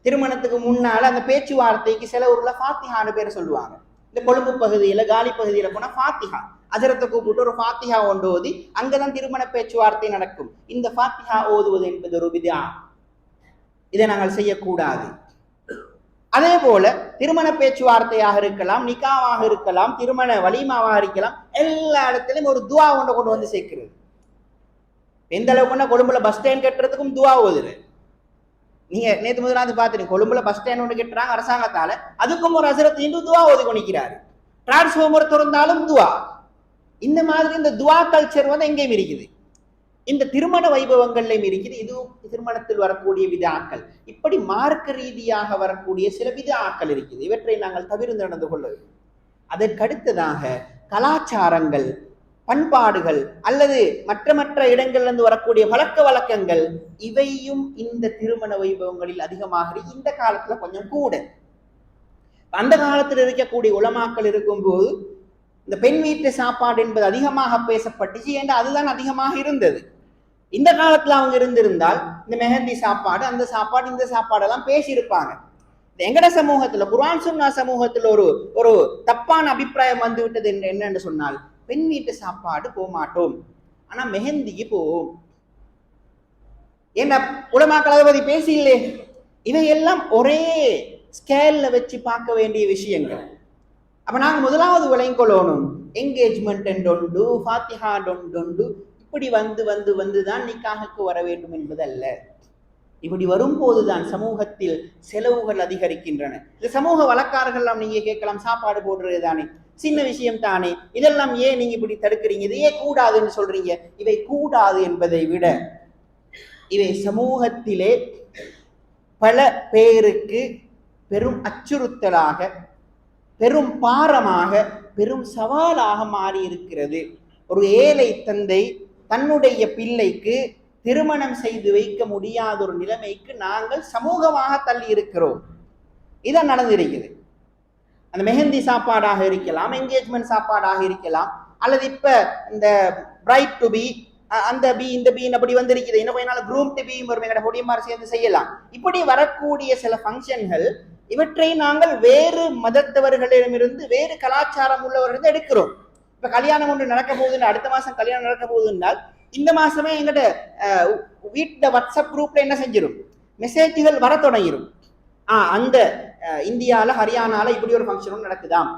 திருமணத்துக்கு முன்னால அந்த பேச்சுவார்த்தைக்கு சில ஊர்ல ஃபாத்திஹான்னு பேர் சொல்லுவாங்க. இந்த கொழும்பு பகுதியில காலி பகுதியில போனா ஃபாத்திஹா, அஜரத்தை கூப்பிட்டு ஒரு ஃபாத்திஹா ஒன்று ஓதி அங்கதான் திருமண பேச்சுவார்த்தை நடக்கும். இந்த ஃபாத்திஹா ஓதுவது என்பது ஒரு பித்ஆ. இதை நாங்கள் செய்யக்கூடாது. அதே போல திருமண பேச்சுவார்த்தையாக இருக்கலாம், நிக்காவாக இருக்கலாம், திருமண வலிமாவாக இருக்கலாம், எல்லா இடத்திலும் ஒரு துவா ஒன்றை கொண்டு வந்து சேர்க்கிறது. எந்த அளவுக்குன்னா கொழும்புல பஸ் ஸ்டாண்ட் கட்டுறதுக்கும் துவா ஓதுரு. நீங்க நேற்று முதலாவது பார்த்துருங்க, கொழும்புல பஸ் ஸ்டாண்ட் ஒன்று கட்டுறாங்க அரசாங்கத்தால, அதுக்கும் ஒரு அசரத் இந்து துவா ஓதி கொண்டிருக்கிறாரு. டிரான்ஸ்ஃபார்மர் திறந்தாலும் துவா. இந்த மாதிரி இந்த துவா கல்ச்சர் வந்து எங்கேயும் இருக்குது, இந்த திருமண வைபவங்கள்லையும் இருக்குது. இதுவும் திருமணத்தில் வரக்கூடிய விதாக்கள். இப்படி மார்க்க ரீதியாக வரக்கூடிய சில விதாக்கள் இருக்குது. இவற்றை நாங்கள் தவிர்த்து நடந்து கொள்ள வேண்டும். அதற்கடுத்ததாக கலாச்சாரங்கள், பண்பாடுகள் அல்லது மற்ற இடங்கள்ல வரக்கூடிய பழக்க வழக்கங்கள், இவையும் இந்த திருமண வைபவங்களில் அதிகமாக இந்த காலத்துல கொஞ்சம் கூட. அந்த காலத்தில் இருக்கக்கூடிய உலமாக்கள் இருக்கும்போது இந்த பெண் வீட்டு சாப்பாடு என்பது அதிகமாக பேசப்பட்டுச்சு. ஏன்னா அதுதான் அதிகமாக இருந்தது. இந்த காலத்துல அவங்க இருந்திருந்தால் இந்த மெஹந்தி சாப்பாடு, அந்த சாப்பாடு, இந்த சாப்பாடெல்லாம் பேசியிருப்பாங்க. எங்கட சமூகத்துல, குர்ஆன் சுன்னா சமூகத்துல ஒரு தப்பான அபிப்பிராயம் வந்து விட்டது. என்னன்னு சொன்னால், பெண் வீட்டு சாப்பாடு போக மாட்டோம், ஆனா மெஹந்திக்கு போவோம். ஏன்னா உலமாக்கள் அதை பத்தி பேசியில்லே. இவையெல்லாம் ஒரே ஸ்கேல்ல வச்சு பார்க்க வேண்டிய விஷயங்கள். அப்ப நாங்க முதலாவது விளங்கிக்கொள்ளணும், என்கேஜ்மெண்ட் என்றொண்டு, ஃபாத்திஹா ஒன்று, இப்படி வந்துதான் நிக்காஹுக்கு வர வேண்டும் என்பதல்ல. இப்படி வரும்போதுதான் சமூகத்தில் செலவுகள் அதிகரிக்கின்றன. இந்த சமூக வழக்காறுகள் நீங்க கேட்கலாம், சாப்பாடு போடுறது தானே, சின்ன விஷயம் தானே, இதெல்லாம் ஏன் நீங்க இப்படி தடுக்கிறீங்க, இது ஏன் கூடாதுன்னு சொல்றீங்க? இவை கூடாது என்பதை விட இவை சமூகத்திலே பல பேருக்கு பெரும் அச்சுறுத்தலாக, பெரும் பாரமாக, பெரும் சவாலாக மாறி இருக்கிறது. ஒரு ஏழை தந்தை தன்னுடைய பிள்ளைக்கு திருமணம் செய்து வைக்க முடியாத ஒரு நிலைமைக்கு நாங்கள் சமூகமாக தள்ளி இருக்கிறோம். இதான் நடந்திருக்குது. அந்த மெஹந்தி சாப்பாடாக இருக்கலாம், என்கேஜ்மெண்ட் சாப்பாடாக இருக்கலாம், அல்லது இப்ப இந்த பிரைட் டு பி, அந்த பி இந்த பீன் அப்படி வந்திருக்குது. இன்னும் கொஞ்ச நாள் குரூம் டு பீம் ஒரு எங்கட பொடியமார் சேர்ந்து செய்யலாம். இப்படி வரக்கூடிய சில ஃபங்க்ஷன்கள், இவற்றை நாங்கள் வேறு மதத்தவர்களிடமிருந்து, வேறு கலாச்சாரம் உள்ளவர்கள் எடுக்கிறோம். இப்ப கல்யாணம் ஒன்று நடக்க போகுதுன்னு, அடுத்த மாசம் கல்யாணம் நடக்க போகுதுன்னால் இந்த மாசமே எங்கிட்ட வீட்டு வாட்ஸ்அப் குரூப்ல என்ன செஞ்சிடும், மெசேஜ்கள் வர தொடங்கிடும். அந்த இந்தியால ஹரியானால இப்படி ஒரு ஃபங்க்ஷன் ஒன்று நடக்குதாம்,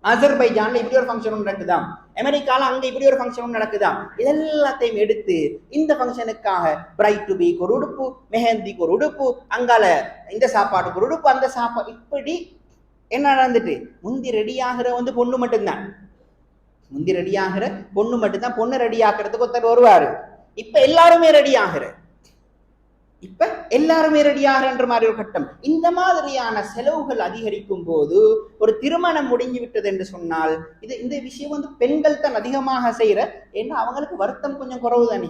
அசர்பைஜான்ல இப்படி ஒரு ஃபங்க்ஷன் ஒன்று நடக்குதாம், அமெரிக்கால அங்க இப்படி ஒரு ஃபங்க்ஷன் ஒன்று நடக்குதாம். இதெல்லாத்தையும் எடுத்து இந்த ஃபங்க்ஷனுக்காக பிரைட் டு பிக்கு ஒரு உடுப்பு, மெஹந்திக்கு ஒரு உடுப்பு, அங்கால இந்த சாப்பாடுக்கு ஒரு உடுப்பு, அந்த சாப்பாடு, இப்படி என்ன நடந்துட்டு, முந்தி ரெடியாகிற வந்து பொண்ணு மட்டும்தான், முந்தி ரெடியாகிற பொண்ணு மட்டும்தான், பொண்ணு ரெடி ஆகிறதுக்கு ஒருத்தர் வருவாரு. இப்ப எல்லாருமே ரெடி ஆகிற, இப்ப எல்லாருமே ரெடி ஆகிற மாதிரி ஒரு கட்டம். இந்த மாதிரியான செலவுகள் அதிகரிக்கும் போது ஒரு திருமணம் முடிஞ்சு விட்டது என்று சொன்னால், இந்த விஷயம் வந்து பெண்கள் தான் அதிகமாக செய்யற. ஏன்னா அவங்களுக்கு வருத்தம் கொஞ்சம் குறவு தானே,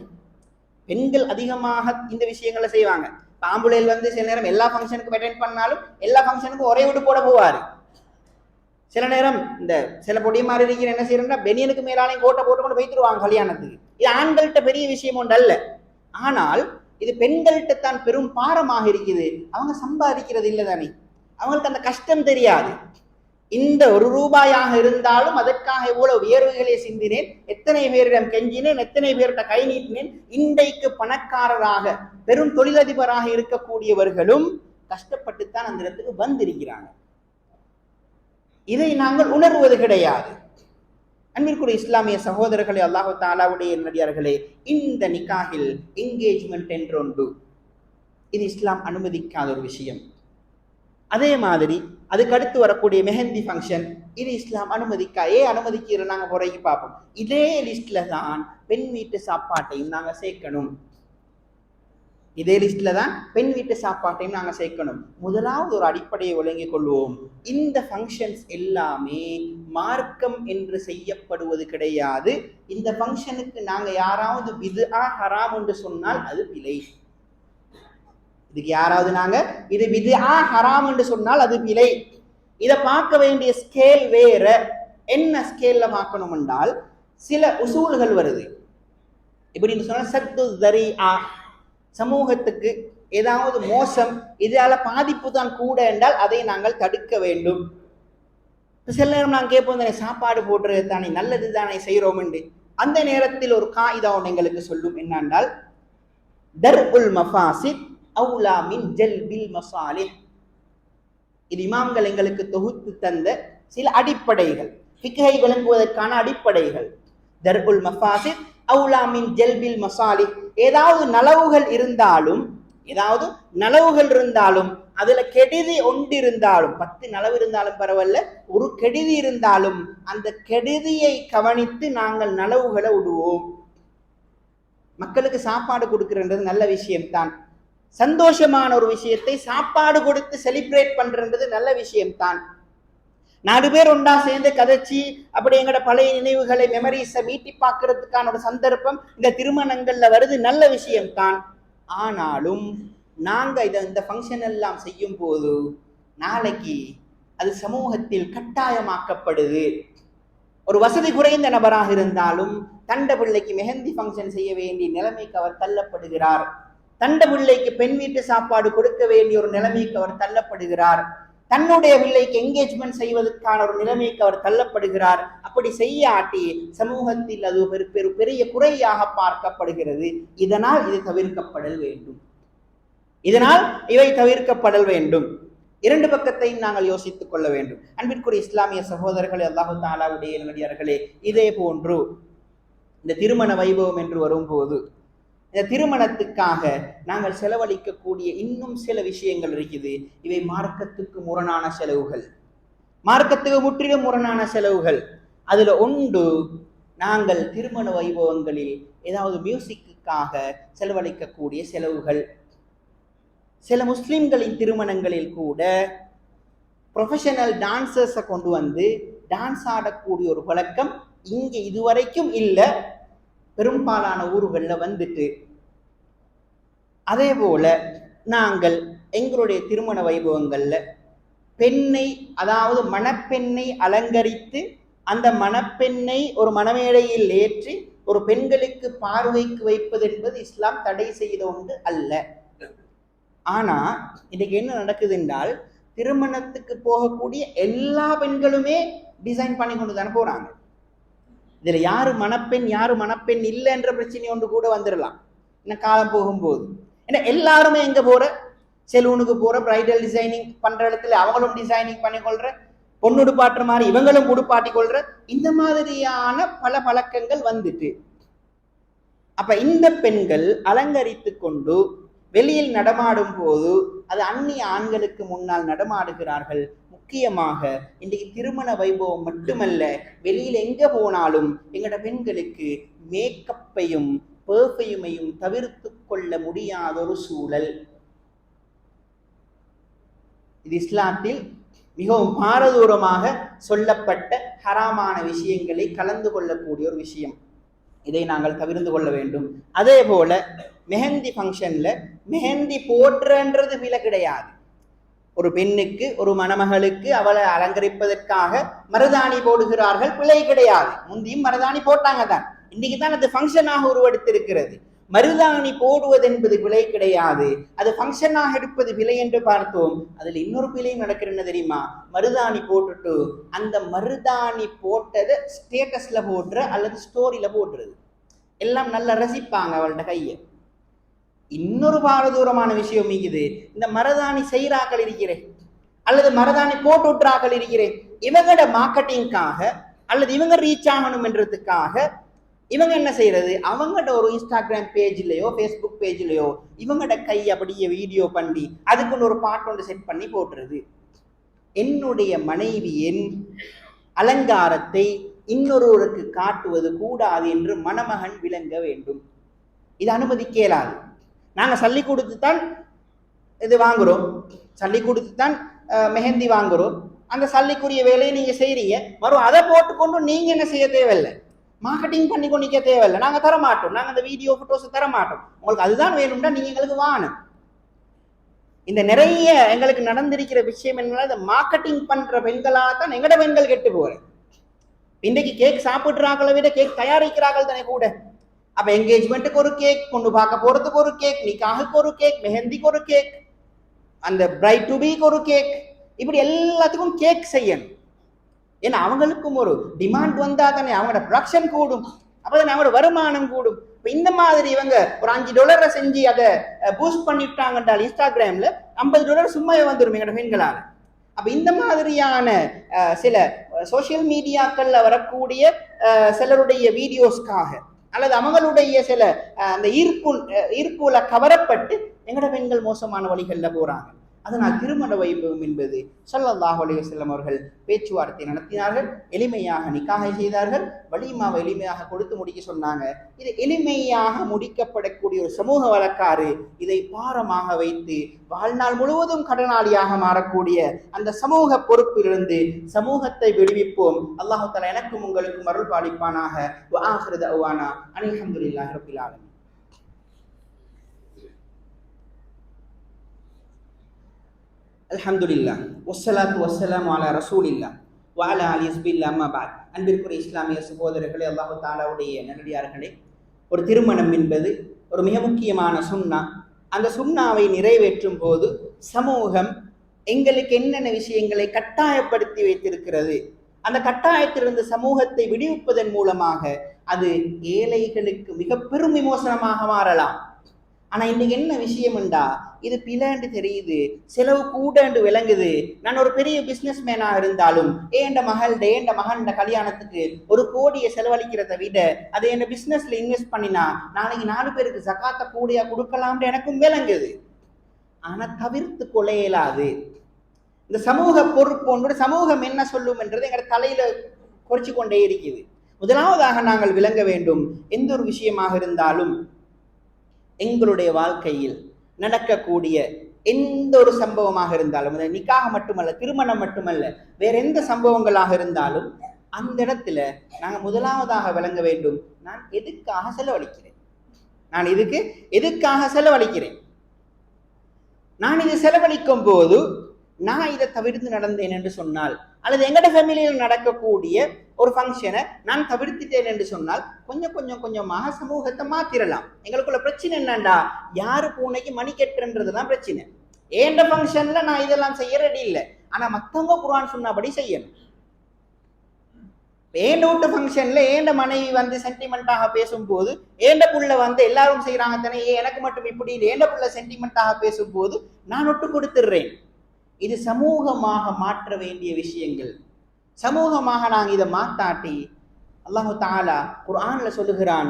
பெண்கள் அதிகமாக இந்த விஷயங்களை செய்வாங்க. ஆம்புலையில் வந்து சில நேரம் எல்லா ஃபங்க்ஷனுக்கும் அட்டென்ட் பண்ணாலும் எல்லா ஃபங்க்ஷனுக்கும் ஒரே விட்டு போட போவாரு. சில நேரம் இந்த சில பொடிய மாதிரி இருக்கிற என்ன செய்யறா, பெனியனுக்கு மேலாலையும் கோட்டை போட்டு கொண்டு வைத்துருவாங்க கல்யாணத்துக்கு. இது ஆண்கள்கிட்ட பெரிய விஷயம் ஒன்று அல்ல, ஆனால் இது பெண்கள்கிட்ட தான் பெரும் பாரமாக இருக்குது. அவங்க சம்பாதிக்கிறது இல்லை தானே, அவங்களுக்கு அந்த கஷ்டம் தெரியாது. இந்த ₹1 இருந்தாலும் அதற்காக எவ்வளவு வியர்வுகளை சிந்தினேன், எத்தனை பேரிடம் கெஞ்சினேன், எத்தனை பேர்கிட்ட கை நீட்டினேன். இன்றைக்கு பணக்காரராக பெரும் தொழிலதிபராக இருக்கக்கூடியவர்களும் கஷ்டப்பட்டுத்தான் அந்த இடத்துக்கு வந்திருக்கிறாங்க. இதை நாங்கள் உணர்வது கிடையாது. அன்பிற்குரிய இஸ்லாமிய சகோதரர்களே, அல்லாஹு தஆலாவுடைய நல்லடியார்களே, இந்த நிக்காஹில் என்கேஜ்மெண்ட் என்றொன்று, இது இஸ்லாம் அனுமதிக்காத ஒரு விஷயம். அதே மாதிரி அதுக்கு அடுத்து வரக்கூடிய மெஹந்தி ஃபங்க்ஷன், இது இஸ்லாம் அனுமதிக்கிற நாங்க முறைக்கு பார்ப்போம். இதே லிஸ்ட்ல தான் பெண் வீட்டு சாப்பாட்டையும் நாங்க சேர்க்கணும். இதே லிஸ்ட்ல தான் பெண் வீட்டு சாப்பாட்டையும் நாங்க சேர்க்கணும். முதலாவது ஒரு அடிப்படையை விளங்கிக் கொள்வோம், இந்த ஃபங்க்ஷன்ஸ் எல்லாமே மார்க்கம் என்று செய்யப்படுவது கிடையாது. இந்த ஃபங்க்ஷனுக்கு நாங்க யாராவது பித்ஆ ஹராம் என்று சொன்னால் அது பிழை. இதுக்கு யாராவது நாங்க இது பித்ஆ ஹராம் என்று சொன்னால் அது பிழை. இதை பார்க்க வேண்டிய ஸ்கேல் வேற. என்ன ஸ்கேல்ல பார்க்கணும் என்றால், சில உசூல்கள் வருது. இப்படின்னு சொன்னா சத்து தரிஆ, சமூகத்துக்கு ஏதாவது மோசம், இதால பாதிப்பு தான் கூட என்றால் அதை நாங்கள் தடுக்க வேண்டும். சில நேரம் நான் கேட்போம், சாப்பாடு போடுறது தானே, நல்லது தானே செய்கிறோம் என்று. அந்த நேரத்தில் ஒரு காயிதா ஒன்று எங்களுக்கு சொல்லும், என்னென்றால் தர்உல் மஃபாசித் அவுலா மின் ஜல்பில் மசாலிஹ். இது இமாம்கள் எங்களுக்கு தொகுத்து தந்த சில அடிப்படைகள், ஃபிக்ஹை விளங்குவதற்கான அடிப்படைகள். தர்உல் மஃபாசித் அவுலா மின் ஜல்பில் மசாலிஹ். ஏதாவது நலவுகள் இருந்தாலும் அதுல கெடுதி ஒன்று இருந்தாலும், 10 நலவு இருந்தாலும் பரவாயில்ல, ஒரு கெடுதி இருந்தாலும் அந்த கெடுதியை கவனித்து நாங்கள் நலவுகளை விடுவோம். மக்களுக்கு சாப்பாடு கொடுக்கிறது நல்ல விஷயம்தான், சந்தோஷமான ஒரு விஷயத்தை சாப்பாடு கொடுத்து செலிப்ரேட் பண்றது நல்ல விஷயம்தான். 4 பேர் ஒன்றா சேர்ந்து கதைச்சி அப்படி எங்களோட பழைய நினைவுகளை, மெமரிஸை மீட்டி பார்க்கறதுக்கான ஒரு சந்தர்ப்பம் இந்த திருமணங்கள்ல வருது, நல்ல விஷயம்தான். ஆனாலும் நாங்க இந்த ஃபங்க்ஷன் எல்லாம் செய்யும் போது நாளைக்கு அது சமூகத்தில் கட்டாயமாக்கப்படுது. ஒரு வசதி குறைந்த நபராக இருந்தாலும் தண்ட பிள்ளைக்கு மெஹந்தி ஃபங்க்ஷன் செய்ய வேண்டிய நிலைமைக்கு அவர் தள்ளப்படுகிறார். தண்ட பிள்ளைக்கு பெண் வீட்டு சாப்பாடு கொடுக்க வேண்டிய ஒரு நிலைமைக்கு அவர் தள்ளப்படுகிறார். தன்னுடைய பிள்ளைக்கு என்கேஜ்மெண்ட் செய்வதற்கான ஒரு நிலைமைக்கு அவர் தள்ளப்படுகிறார். அப்படி செய்யாட்டி சமூகத்தில் அது ஒரு பெரிய குறையாக பார்க்கப்படுகிறது. இதனால் இது தவிர்க்கப்படல் வேண்டும். இவை தவிர்க்கப்படல் வேண்டும். 2 பக்கத்தையும் நாங்கள் யோசித்துக் கொள்ள வேண்டும். அன்பிற்குரிய இஸ்லாமிய சகோதரர்களே, அல்லாஹு தஆலாவுடைய நல்லடியார்களே, இதே போன்று இந்த திருமண வைபவம் என்று வரும்போது இந்த திருமணத்துக்காக நாங்கள் செலவழிக்கக்கூடிய இன்னும் சில விஷயங்கள் இருக்குது. இவை மார்க்கத்துக்கு முரணான செலவுகள், மார்க்கத்துக்கு முற்றிலும் முரணான செலவுகள். அதுல ஒன்று, நாங்கள் திருமண வைபவங்களில் ஏதாவது மியூசிக்குக்காக செலவழிக்கக்கூடிய செலவுகள். சில முஸ்லிம்களின் திருமணங்களில் கூட ப்ரொஃபஷனல் டான்சர்ஸை கொண்டு வந்து டான்ஸ் ஆடக்கூடிய ஒரு பழக்கம் இங்கே இதுவரைக்கும் இல்லை, பெரும்பாலான ஊர்களில் வந்துட்டு. அதே போல நாங்கள் எங்களுடைய திருமண வைபவங்கள்ல பெண்ணை, அதாவது மணப்பெண்ணை அலங்கரித்து அந்த மணப்பெண்ணை ஒரு மணமேடையில் ஏற்றி ஒரு பெண்களுக்கு பார்வைக்கு வைப்பது என்பது இஸ்லாம் தடை செய்த ஒன்று அல்ல. ஆனா இன்னைக்கு என்ன நடக்குது என்றால், திருமணத்துக்கு போகக்கூடிய எல்லா பெண்களுமே டிசைன் பண்ணி கொண்டு தானே போறாங்க. இதுல யாரு மணப்பெண் இல்லை என்ற பிரச்சனை ஒன்று கூட வந்துடலாம் இன்னும் காலம் போகும்போது. ஏன்னா எல்லாருமே எங்க போற, செலூனுக்கு போற, பிரைடல் டிசைனிங் பண்ற இடத்துல அவங்களும் டிசைனிங் பண்ணி கொள்ற, பொண்ணு உடுப்பாட்டுற மாதிரி இவங்களும் உடுப்பாட்டி கொள்ற, இந்த மாதிரியான பல பழக்கங்கள் வந்துட்டு. அப்ப இந்த பெண்கள் அலங்கரித்து கொண்டு வெளியில் நடமாடும் போது அது அந்நிய ஆண்களுக்கு முன்னால் நடமாடுகிறார்கள். முக்கியமாக இன்றைக்கு திருமண வைபவம் மட்டுமல்ல, வெளியில் எங்க போனாலும் எங்களோட பெண்களுக்கு மேக்கப்பையும் பெர்ஃப்யூமையும் தவிர்த்து கொள்ள முடியாத ஒரு சூழல். இது இஸ்லாத்தில் மிகவும் பாரதூரமாக சொல்லப்பட்ட ஹராமான விஷயங்களை கலந்து கொள்ளக்கூடிய ஒரு விஷயம். இதை நாங்கள் தவிர்த்து கொள்ள வேண்டும். அதே போல மெஹந்தி ஃபங்க்ஷன்ல மெஹந்தி போடுறன்றது விலை கிடையாது. ஒரு பெண்ணுக்கு, ஒரு மணமகளுக்கு அவளை அலங்கரிப்பதற்காக மருதாணி போடுகிறார்கள், பிழை கிடையாது. முந்தியும் மருதாணி போட்டாங்க தான், இன்னைக்கு தான் அது ஃபங்க்ஷனாக உருவெடுத்திருக்கிறது. மருதாணி போடுவது என்பது பிழை கிடையாது, அது ஃபங்க்ஷனாக எடுப்பது பிழை என்று பார்த்தோம். அதில் இன்னொரு பிழையும் நடக்கிறது தெரியுமா? மருதாணி போட்டுட்டு அந்த மருதாணி போட்டதை ஸ்டேட்டஸ்ல போடுற அல்லது ஸ்டோரியில போடுறது, எல்லாம் நல்லா ரசிப்பாங்க அவள்கிட்ட கையை. இன்னொரு பாரதூரமான விஷயம் இருக்குது, இந்த மருதாணி செய்கிறாக்கள் இருக்கிறேன் அல்லது மருதாணி போட்டு விட்டுறாக்கள் இருக்கிறேன், இவங்களோட மார்க்கெட்டிங்காக அல்லது இவங்க ரீச் ஆகணும் என்றதுக்காக இவங்க என்ன செய்யறது, அவங்கள்ட்ட ஒரு இன்ஸ்டாகிராம் பேஜ்லயோ ஃபேஸ்புக் பேஜ்லயோ இவங்களோட கை அப்படியே வீடியோ பண்ணி அதுக்குன்னு ஒரு பாட்டு ஒன்று செட் பண்ணி போட்டுறது. என்னுடைய மனைவியின் அலங்காரத்தை இன்னொருவருக்கு காட்டுவது கூடாது என்று மணமகன் விளங்க வேண்டும். இது அனுமதிக்க இயலாது. நாங்கள் சல்லி கொடுத்துத்தான் இது வாங்குறோம், சல்லி கொடுத்துத்தான் மெஹந்தி வாங்குறோம். அந்த சல்லிக்குரிய வேலையை நீங்க செய்றீங்க, வரும் அதை போட்டுக்கொண்டு நீங்க என்ன செய்ய தேவையில்லை, மார்க்கெட்டிங் பண்ணி கொண்டிக்க தேவையில்லை. நாங்கள் தரமாட்டோம், நாங்கள் அந்த வீடியோ போட்டோஸ் தரமாட்டோம். உங்களுக்கு அதுதான் வேணும்னா நீங்க எங்களுக்கு வாணும். இந்த நிறைய எங்களுக்கு நடந்திருக்கிற விஷயம் என்ன, இந்த மார்க்கெட்டிங் பண்ற பெண்களாக தான் எங்கட பெண்கள் கெட்டு போறேன். இன்றைக்கு கேக் சாப்பிடுறாங்களை விட கேக் தயாரிக்கிறார்கள் தானே கூட. அப்ப என்கேஜ்மெண்ட்டுக்கு ஒரு கேக், பொண்ணு பார்க்க போறதுக்கு ஒரு கேக், நிக்காஹுக்கு ஒரு கேக், மெஹந்திக்கு ஒரு கேக், அந்த பிரைட் டு பீக்கு ஒரு கேக், இப்படி எல்லாத்துக்கும் கேக் செய்யணும். ஏன்னா அவங்களுக்கும் ஒரு டிமாண்ட் வந்தா தானே அவங்களோட ப்ரொடக்ஷன் கூடும், அப்பதான் அவங்களோட வருமானம் கூடும். இப்போ இந்த மாதிரி இவங்க ஒரு $5 செஞ்சு அதை பூஸ்ட் பண்ணிவிட்டாங்கன்றால் இன்ஸ்டாகிராம்ல $50 சும்மாவே வந்துடும் எங்களோட பெண்களால். அப்ப இந்த மாதிரியான சில சோசியல் மீடியாக்கள்ல வரக்கூடிய சிலருடைய வீடியோஸ்க்காக அல்லது அவங்களுடைய சில அந்த ஈர்ப்புல கவரப்பட்டு எங்கட பெண்கள் மோசமான வழிகளில் போறாங்க. அதனால் திருமண வைபவம் என்பது ஸல்லல்லாஹு அலைஹி வஸல்லம் அவர்கள் பேச்சுவார்த்தை நடத்தினார்கள், எளிமையாக நிக்காஹை செய்தார்கள், வலிமாவை எளிமையாக கொடுத்து முடிக்க சொன்னாங்க. இது எளிமையாக முடிக்கப்படக்கூடிய ஒரு சமூக வழக்காறு. இதை பாரமாக வைத்து வாழ்நாள் முழுவதும் கடனாளியாக மாறக்கூடிய அந்த சமூக பொறுப்பிலிருந்து சமூகத்தை விடுவிப்போம். அல்லாஹ் தஆலா எனக்கும் உங்களுக்கும் அருள் பாலிப்பானாக. வ ஆகிரு தஅவானா அனில் ஹம்துலில்லாஹி ரப்பில் ஆலமீன். அல்ஹம்துலில்லாஹ் வஸ்ஸலாத்து வஸ்ஸலாமு அலா ரசூலில்லாஹ் வ அலா ஆலிஹி வஸஹ்பிஹி அம்மா பஅத். அன்பிற்குரிய இஸ்லாமிய சகோதரர்களே, அல்லாஹ் தஆலாவுடைய நல்லடியார்களே, ஒரு திருமணம் என்பது ஒரு மிக முக்கியமான சுன்னா. அந்த சுன்னாவை நிறைவேற்றும் போது சமூகம் எங்களுக்கு என்னென்ன விஷயங்களை கட்டாயப்படுத்தி வைத்திருக்கிறது, அந்த கட்டாயத்திலிருந்து சமூகத்தை விடுவிப்பதன் மூலமாக அது ஏழைகளுக்கு மிக பெரும் விமோசனமாக மாறலாம். ஆனா இன்னைக்கு என்ன விஷயம் என்றா, இது பிளாண்டு தெரியுது, செலவு கூடண்டு விளங்குது. நான் ஒரு பெரிய பிசினஸ் மேனாக இருந்தாலும் ஏண்ட மகன் கல்யாணத்துக்கு 1 கோடியை செலவழிக்கிறத விட அதை என்ன பிசினஸ்ல இன்வெஸ்ட் பண்ணினா நாளைக்கு 4 பேருக்கு ஜகாத்த கூடியா கொடுக்கலாம்னு எனக்கும் விளங்குது. ஆனா தவிர்த்து கொள்ள இயலாது. இந்த சமூக பொறுப்பு ஒன்று சமூகம் என்ன சொல்லும் என்றது எங்க தலையில குறைச்சு கொண்டே இருக்குது. முதலாவதாக நாங்கள் விளங்க வேண்டும், எந்த ஒரு விஷயமாக இருந்தாலும் எங்களுடைய வாழ்க்கையில் நடக்கக்கூடிய எந்த ஒரு சம்பவமாக இருந்தாலும், அது நிக்காக மட்டுமல்ல, திருமணம் மட்டுமல்ல, வேற எந்த சம்பவங்களாக இருந்தாலும் அந்த இடத்துல நாங்கள் முதலாவதாக விளங்க வேண்டும், நான் எதுக்காக செலவழிக்கிறேன், நான் இதுக்கு எதுக்காக செலவழிக்கிறேன். நான் இதை செலவழிக்கும் போது நான் இதை தவிர்த்து நடந்தேன் என்று சொன்னால், அல்லது எங்கட ஃபேமிலியில் நடக்கக்கூடிய ஒரு ஃபங்க்ஷனை நான் தவிர்த்துட்டேன் என்று சொன்னால் கொஞ்சமாக சமூகத்தை மாத்திரலாம். எங்களுக்குள்ள பிரச்சனை என்னண்டா, யாரு பூனைக்கு மணி கெட்டுன்றதுதான் பிரச்சனை. ஏண்ட ஃபங்க்ஷன்ல நான் இதெல்லாம் செய்ய ரெடி இல்லை, ஆனா மத்தவங்க குர்ஆன் சொன்னபடி செய்யணும். ஏண்ட வீட்டு ஃபங்க்ஷன்ல ஏண்ட மனைவி வந்து சென்டிமெண்டாக பேசும்போது, ஏண்ட புள்ள வந்து எல்லாரும் செய்யறாங்க தானே, எனக்கு மட்டும் இப்படி இல்லை, ஏண்ட புள்ள சென்டிமெண்டாக பேசும்போது நான் ஒட்டு கொடுத்துடுறேன். இது சமூகமாக மாற்ற வேண்டிய விஷயங்கள். சமூகமாக நாங்கள் இதை மாத்தாட்டி, அல்லாஹு தஆலா குர்ஆன்ல சொல்லுகிறான்,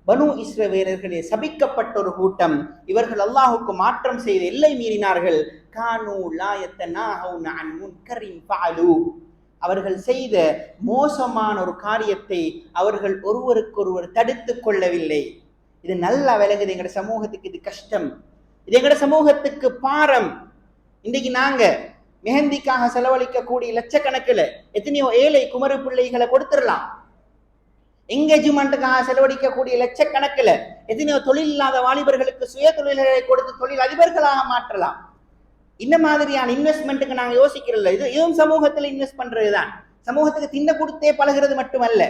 பனு இஸ்ரவேலர்களே சபிக்கப்பட்ட ஒரு கூட்டம், இவர்கள் அல்லாஹுக்கு மாற்றம் செய்து எல்லை மீறினார்கள். கானூ லா யத்தனாஹவுன அன் முன்கரின் ஃபஅலூ, அவர்கள் செய்த மோசமான ஒரு காரியத்தை அவர்கள் ஒருவருக்கொருவர் தடுத்து கொள்ளவில்லை. இது நல்லா விளங்குது. எங்கட சமூகத்துக்கு இது கஷ்டம், இது எங்கட சமூகத்துக்கு பாரம். இன்றைக்கு நாங்க மெஹந்திக்காக செலவழிக்கக்கூடிய லட்சக்கணக்கில் எத்தனையோ ஏழை குமரு பிள்ளைகளை கொடுத்துடலாம். எங்கேஜ்மெண்ட்டுக்காக செலவழிக்கக்கூடிய லட்சக்கணக்கில் எத்தனையோ தொழில் இல்லாத வாலிபர்களுக்கு சுய தொழில்களை கொடுத்து தொழில் அதிபர்களாக மாற்றலாம். இந்த மாதிரியான இன்வெஸ்ட்மெண்ட்டுக்கு நாங்கள் யோசிக்கிறோம். இதுவும் சமூகத்தில் இன்வெஸ்ட் பண்றதுதான். சமூகத்துக்கு தின்ன கொடுத்தே பழகிறது மட்டுமல்ல.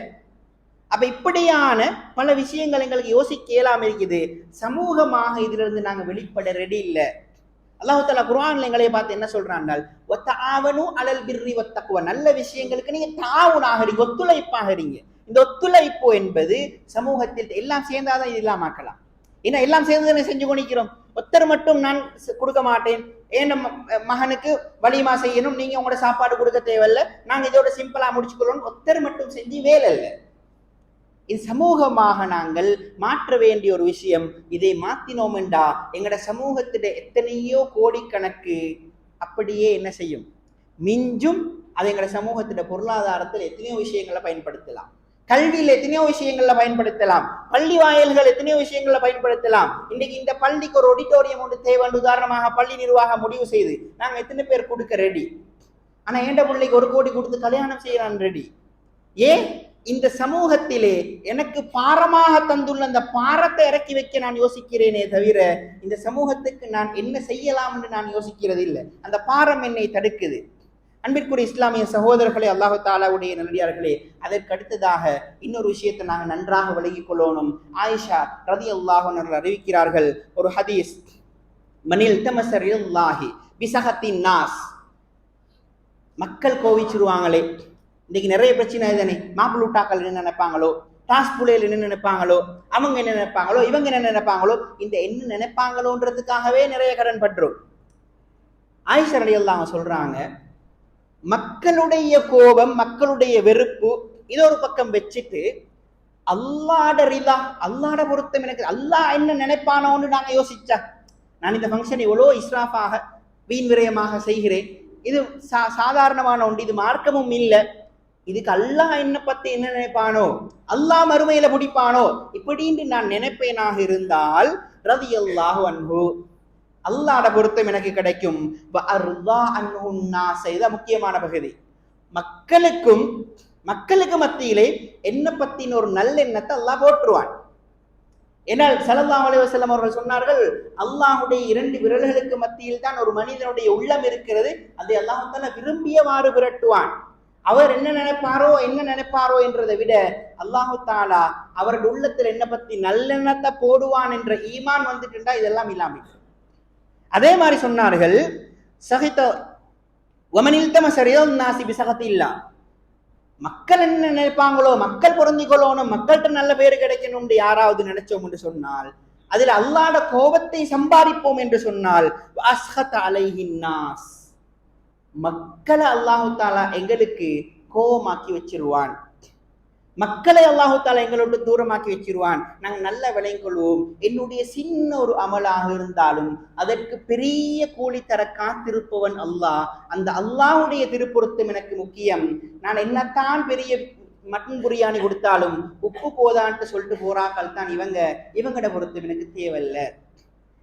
அப்ப இப்படியான பல விஷயங்கள் எங்களுக்கு யோசிக்க இயலாம இருக்குது. சமூகமாக இதிலிருந்து நாங்கள் வெளிப்பட ரெடி இல்லை. அல்லாஹ் தஆலா குர்ஆன்ல எங்களை பார்த்து என்ன சொல்றாங்க, வத்தஆவனு அலல் பிர்ரி வத்தக்வா, நல்ல விஷயங்களுக்கு நீங்க தாவுனாகிறீங்க, ஒத்துழைப்பாகிறீங்க. இந்த ஒத்துழைப்பு என்பது சமூகத்தில் எல்லாம் சேர்ந்தாதான் இது இல்லாம ஆக்கலாம். ஏன்னா எல்லாம் சேர்ந்து செஞ்சு கொண்டிருக்கிறோம். ஒருத்தர் மட்டும் நான் கொடுக்க மாட்டேன், ஏன் மகனுக்கு வலிமா செய்யணும், நீங்க உங்களோட சாப்பாடு கொடுக்க தேவையில்ல, நாங்க இதோட சிம்பிளா முடிச்சுக்கொள்ளணும், ஒருத்தர் மட்டும் செஞ்சு வேலை இல்லை. இது சமூகமாக நாங்கள் மாற்ற வேண்டிய ஒரு விஷயம். இதை மாத்தினோம் என்றா எங்கட சமூகத்திட எத்தனையோ கோடிக்கணக்கு அப்படியே என்ன செய்யும், மிஞ்சும். அது எங்கட சமூகத்திட பொருளாதாரத்தில் எத்தனையோ விஷயங்களை பயன்படுத்தலாம், கல்வியில் எத்தனையோ விஷயங்கள்ல பயன்படுத்தலாம், பள்ளி வாயில்கள் எத்தனையோ விஷயங்கள்ல பயன்படுத்தலாம். இன்னைக்கு இந்த பள்ளிக்கு ஒரு ஆடிட்டோரியம் ஒன்று தேவைன்னு உதாரணமாக பள்ளி நிர்வாகம் முடிவு செய்து நாங்க எத்தனை பேர் கொடுக்க ரெடி, ஆனா ஏண்ட பிள்ளைக்கு 1 கோடி கொடுத்து கல்யாணம் செய்யறான் ரெடி. ஏன்? இந்த சமூகத்திலே எனக்கு பாரமாக தந்துள்ள அந்த பாரத்தை இறக்கி வைக்க நான் யோசிக்கிறேனே தவிர இந்த சமூகத்துக்கு நான் என்ன செய்யலாம் என்று நான் யோசிக்கிறது இல்லை. அந்த பாரம் என்னை தடுக்குது. அன்பிற்குரிய இஸ்லாமிய சகோதரர்களே, அல்லாஹு தாலாவுடைய நல்லடியார்களே, அதற்கு அடுத்ததாக இன்னொரு விஷயத்தை நாங்கள் நன்றாக விளங்கிக் கொள்ளணும். ஆயிஷா ரலியல்லாஹு அன்ஹா அறிவிக்கிறார்கள் ஒரு ஹதீஸ், மனில் தமஸரில்லாஹி பிஸஹத்தின் நாஸ். மக்கள் கோவிச்சிருவாங்களே, இன்னைக்கு நிறைய பிரச்சனை தானே. மாப்பிள்ளூட்டாக்கள் என்ன நினைப்பாங்களோ, டாஸ் புள்ளையில் என்ன நினைப்பாங்களோ, அவங்க என்ன நினைப்பாங்களோ, இவங்க என்ன நினைப்பாங்களோ, இந்த என்ன நினைப்பாங்களோன்றதுக்காகவே நிறைய கடன் பற்றுரும். ஆயிஷா ரலியல்லாஹு சொல்றாங்க, மக்களுடைய கோபம், மக்களுடைய வெறுப்பு இது ஒரு பக்கம் வச்சுட்டு அல்லாஹ்ட ரிதா, அல்லாஹ்ட பொருத்தம், எனக்கு அல்லாஹ் என்ன நினைப்பானோன்னு நாங்க யோசிச்சா, நான் இந்த ஃபங்க்ஷன் எவ்வளோ இஸ்ராஃபாக வீண் விரயமாக செய்கிறேன், இது சாதாரணமான ஒன்று, இது மார்க்கமும் இல்லை, இதுக்கு அல்லாஹ் என்ன பத்தி என்ன நினைப்பானோ, அல்லாஹ் மறுமையில முடிப்பானோ இப்படின்னு நான் நினைப்பேனாக இருந்தால் ரலியல்லாஹு அன்ஹு, அல்லாஹ்ட பொருத்தம் எனக்கு கிடைக்கும். இதுதான் முக்கியமான பகுதி. மக்களுக்கு மத்தியிலே என்ன பத்தின ஒரு நல்ல எண்ணத்தை அல்லாஹ் போற்றுவான். ஏனால் ஸல்லல்லாஹு அலைஹி வஸல்லம் அவர்கள் சொன்னார்கள், அல்லாஹ்வுடைய 2 விரல்களுக்கு மத்தியில் தான் ஒரு மனிதனுடைய உள்ளம் இருக்கிறது, அதை அல்லாஹ் தஆலா விரும்பியவாறு விரட்டுவான். அவர் என்ன நினைப்பாரோ என்றதை விட அல்லாஹு தாலா அவருடைய உள்ளத்தில் என்ன பத்தி நல்லெண்ணத்தை போடுவான் என்ற ஈமான் வந்துட்டுண்டா இதெல்லாம் இல்லாம. அதே மாதிரி சொன்னார்கள், மக்கள் என்ன நினைப்பாங்களோ, மக்கள் பொருந்திக் கொள்ளணும், மக்கள்கிட்ட நல்ல பேரு கிடைக்கணும் யாராவது நினைச்சோம் என்று சொன்னால், அதில் அல்லாஹ்வுடைய கோபத்தை சம்பாதிப்போம் என்று சொன்னால், மக்களை அல்லாஹு தாலா எங்களுக்கு கோபமாக்கி வச்சிருவான், மக்களை அல்லாஹு தாலா எங்களோட தூரமாக்கி வச்சிருவான். நாங்கள் நல்ல விளங்கிக் கொள்வோம், என்னுடைய சின்ன ஒரு அமலாக இருந்தாலும் அதற்கு பெரிய கூலி தர காத்திருப்பவன் அல்லாஹ். அந்த அல்லாஹுடைய திருப்பொருத்தம் எனக்கு முக்கியம். நான் என்னத்தான் பெரிய மட்டன் பிரியாணி கொடுத்தாலும் உப்பு போதான்ட்டு சொல்லிட்டு போறாக்கள் தான் இவங்கட பொருத்தம் எனக்கு தேவையில்லை.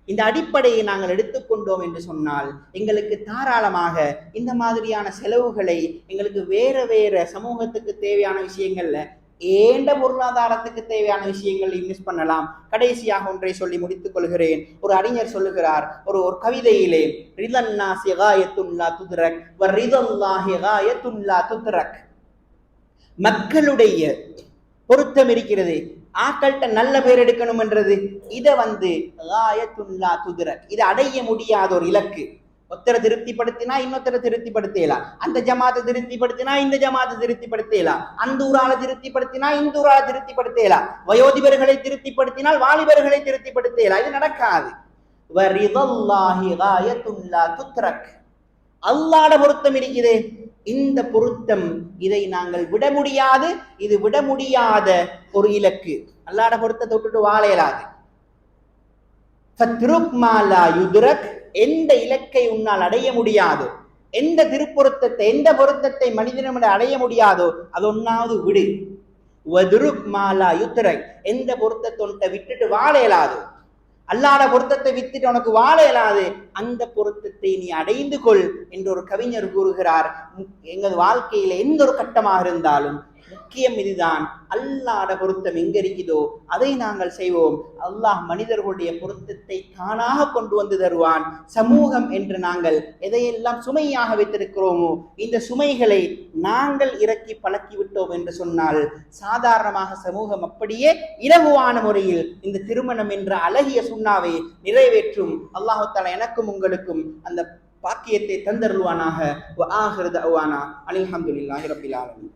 இந்த அடிப்படையை நாங்கள் எடுத்துக்கொண்டோம் என்று சொன்னால் எங்களுக்கு தாராளமாக இந்த மாதிரியான செலவுகளை எங்களுக்கு வேற சமூகத்துக்கு தேவையான விஷயங்கள்ல, ஏண்ட பொருளாதாரத்துக்கு தேவையான விஷயங்கள் இன்வெஸ்ட் பண்ணலாம். கடைசியாக ஒன்றை சொல்லி முடித்துக் கொள்கிறேன். ஒரு அறிஞர் சொல்லுகிறார் ஒரு கவிதையிலே, ரிதன்னாஸி காயத்துன் லா துத்ரக் வ ரிதல்லாஹி காயத்துன் லா துத்ரக். மக்களுடைய பொருத்தம் இருக்கிறது, ஆக்கள்கிட்ட நல்ல பேர் எடுக்கணும் என்றது, இதை காயத்துன் லா துத்ரக், இதை அடைய முடியாத ஒரு இலக்கு. ஒருத்தரை திருப்திப்படுத்தினா இன்னொருத்தரை திருப்திப்படுத்தலாம், அந்த ஜமாத்தை திருப்திப்படுத்தினா இந்த ஜமாத்தை திருப்திப்படுத்தலாம், அந்த ஊரால திருப்திப்படுத்தினா இந்த ஊரால திருப்திப்படுத்தலாம், வயோதிபர்களை திருப்திப்படுத்தினால் வாலிபர்களை திருப்திப்படுத்தலாம். இது நடக்காது. அல்லாஹ்வுடைய பொருத்தம் இருக்கிறதே, இந்த பொருத்தம் இதை நாங்கள் விட முடியாது, இது விட முடியாத ஒரு இலக்கு. அல்லாஹ்வுடைய பொருத்தத்தை விட்டுட்டு வாழ இயலாது. எந்த இலக்கை உன்னால் அடைய முடியாதோ, எந்த திருப்பொருத்தத்தை, எந்த பொருத்தத்தை மனிதனிடம் அடைய முடியாதோ அது ஒன்னாவது விடு. எந்த பொருத்தத்தை விட்டுட்டு வாழ இயலாது, அல்லாஹ்வுடைய பொருத்தத்தை விட்டுட்டு உனக்கு வாழ இயலாது, அந்த பொருத்தத்தை நீ அடைந்து கொள் என்று ஒரு கவிஞர் கூறுகிறார். எங்கள் வாழ்க்கையில எந்த ஒரு கட்டமாக இருந்தாலும் முக்கியம் இதுதான், அல்லாஹ்வுடைய பொருத்தம் எங்க இருக்குதோ அதை நாங்கள் செய்வோம். அல்லாஹ் மனிதர்களுடைய பொருத்தத்தை தானாக கொண்டு வந்து தருவான். சமூகம் என்று நாங்கள் எதையெல்லாம் சுமையாக வைத்திருக்கிறோமோ இந்த சுமைகளை நாங்கள் இறக்கி பழக்கிவிட்டோம் என்று சொன்னால் சாதாரணமாக சமூகம் அப்படியே இலகுவான முறையில் இந்த திருமணம் என்ற அழகிய சுண்ணாவை நிறைவேற்றும். அல்லாஹ் தஆலா எனக்கும் உங்களுக்கும் அந்த பாக்கியத்தை தந்தருள்வானாக. வ ஆகிரு தஅவானா அல்ஹம்துலில்லாஹி ரப்பில் ஆலமீன்.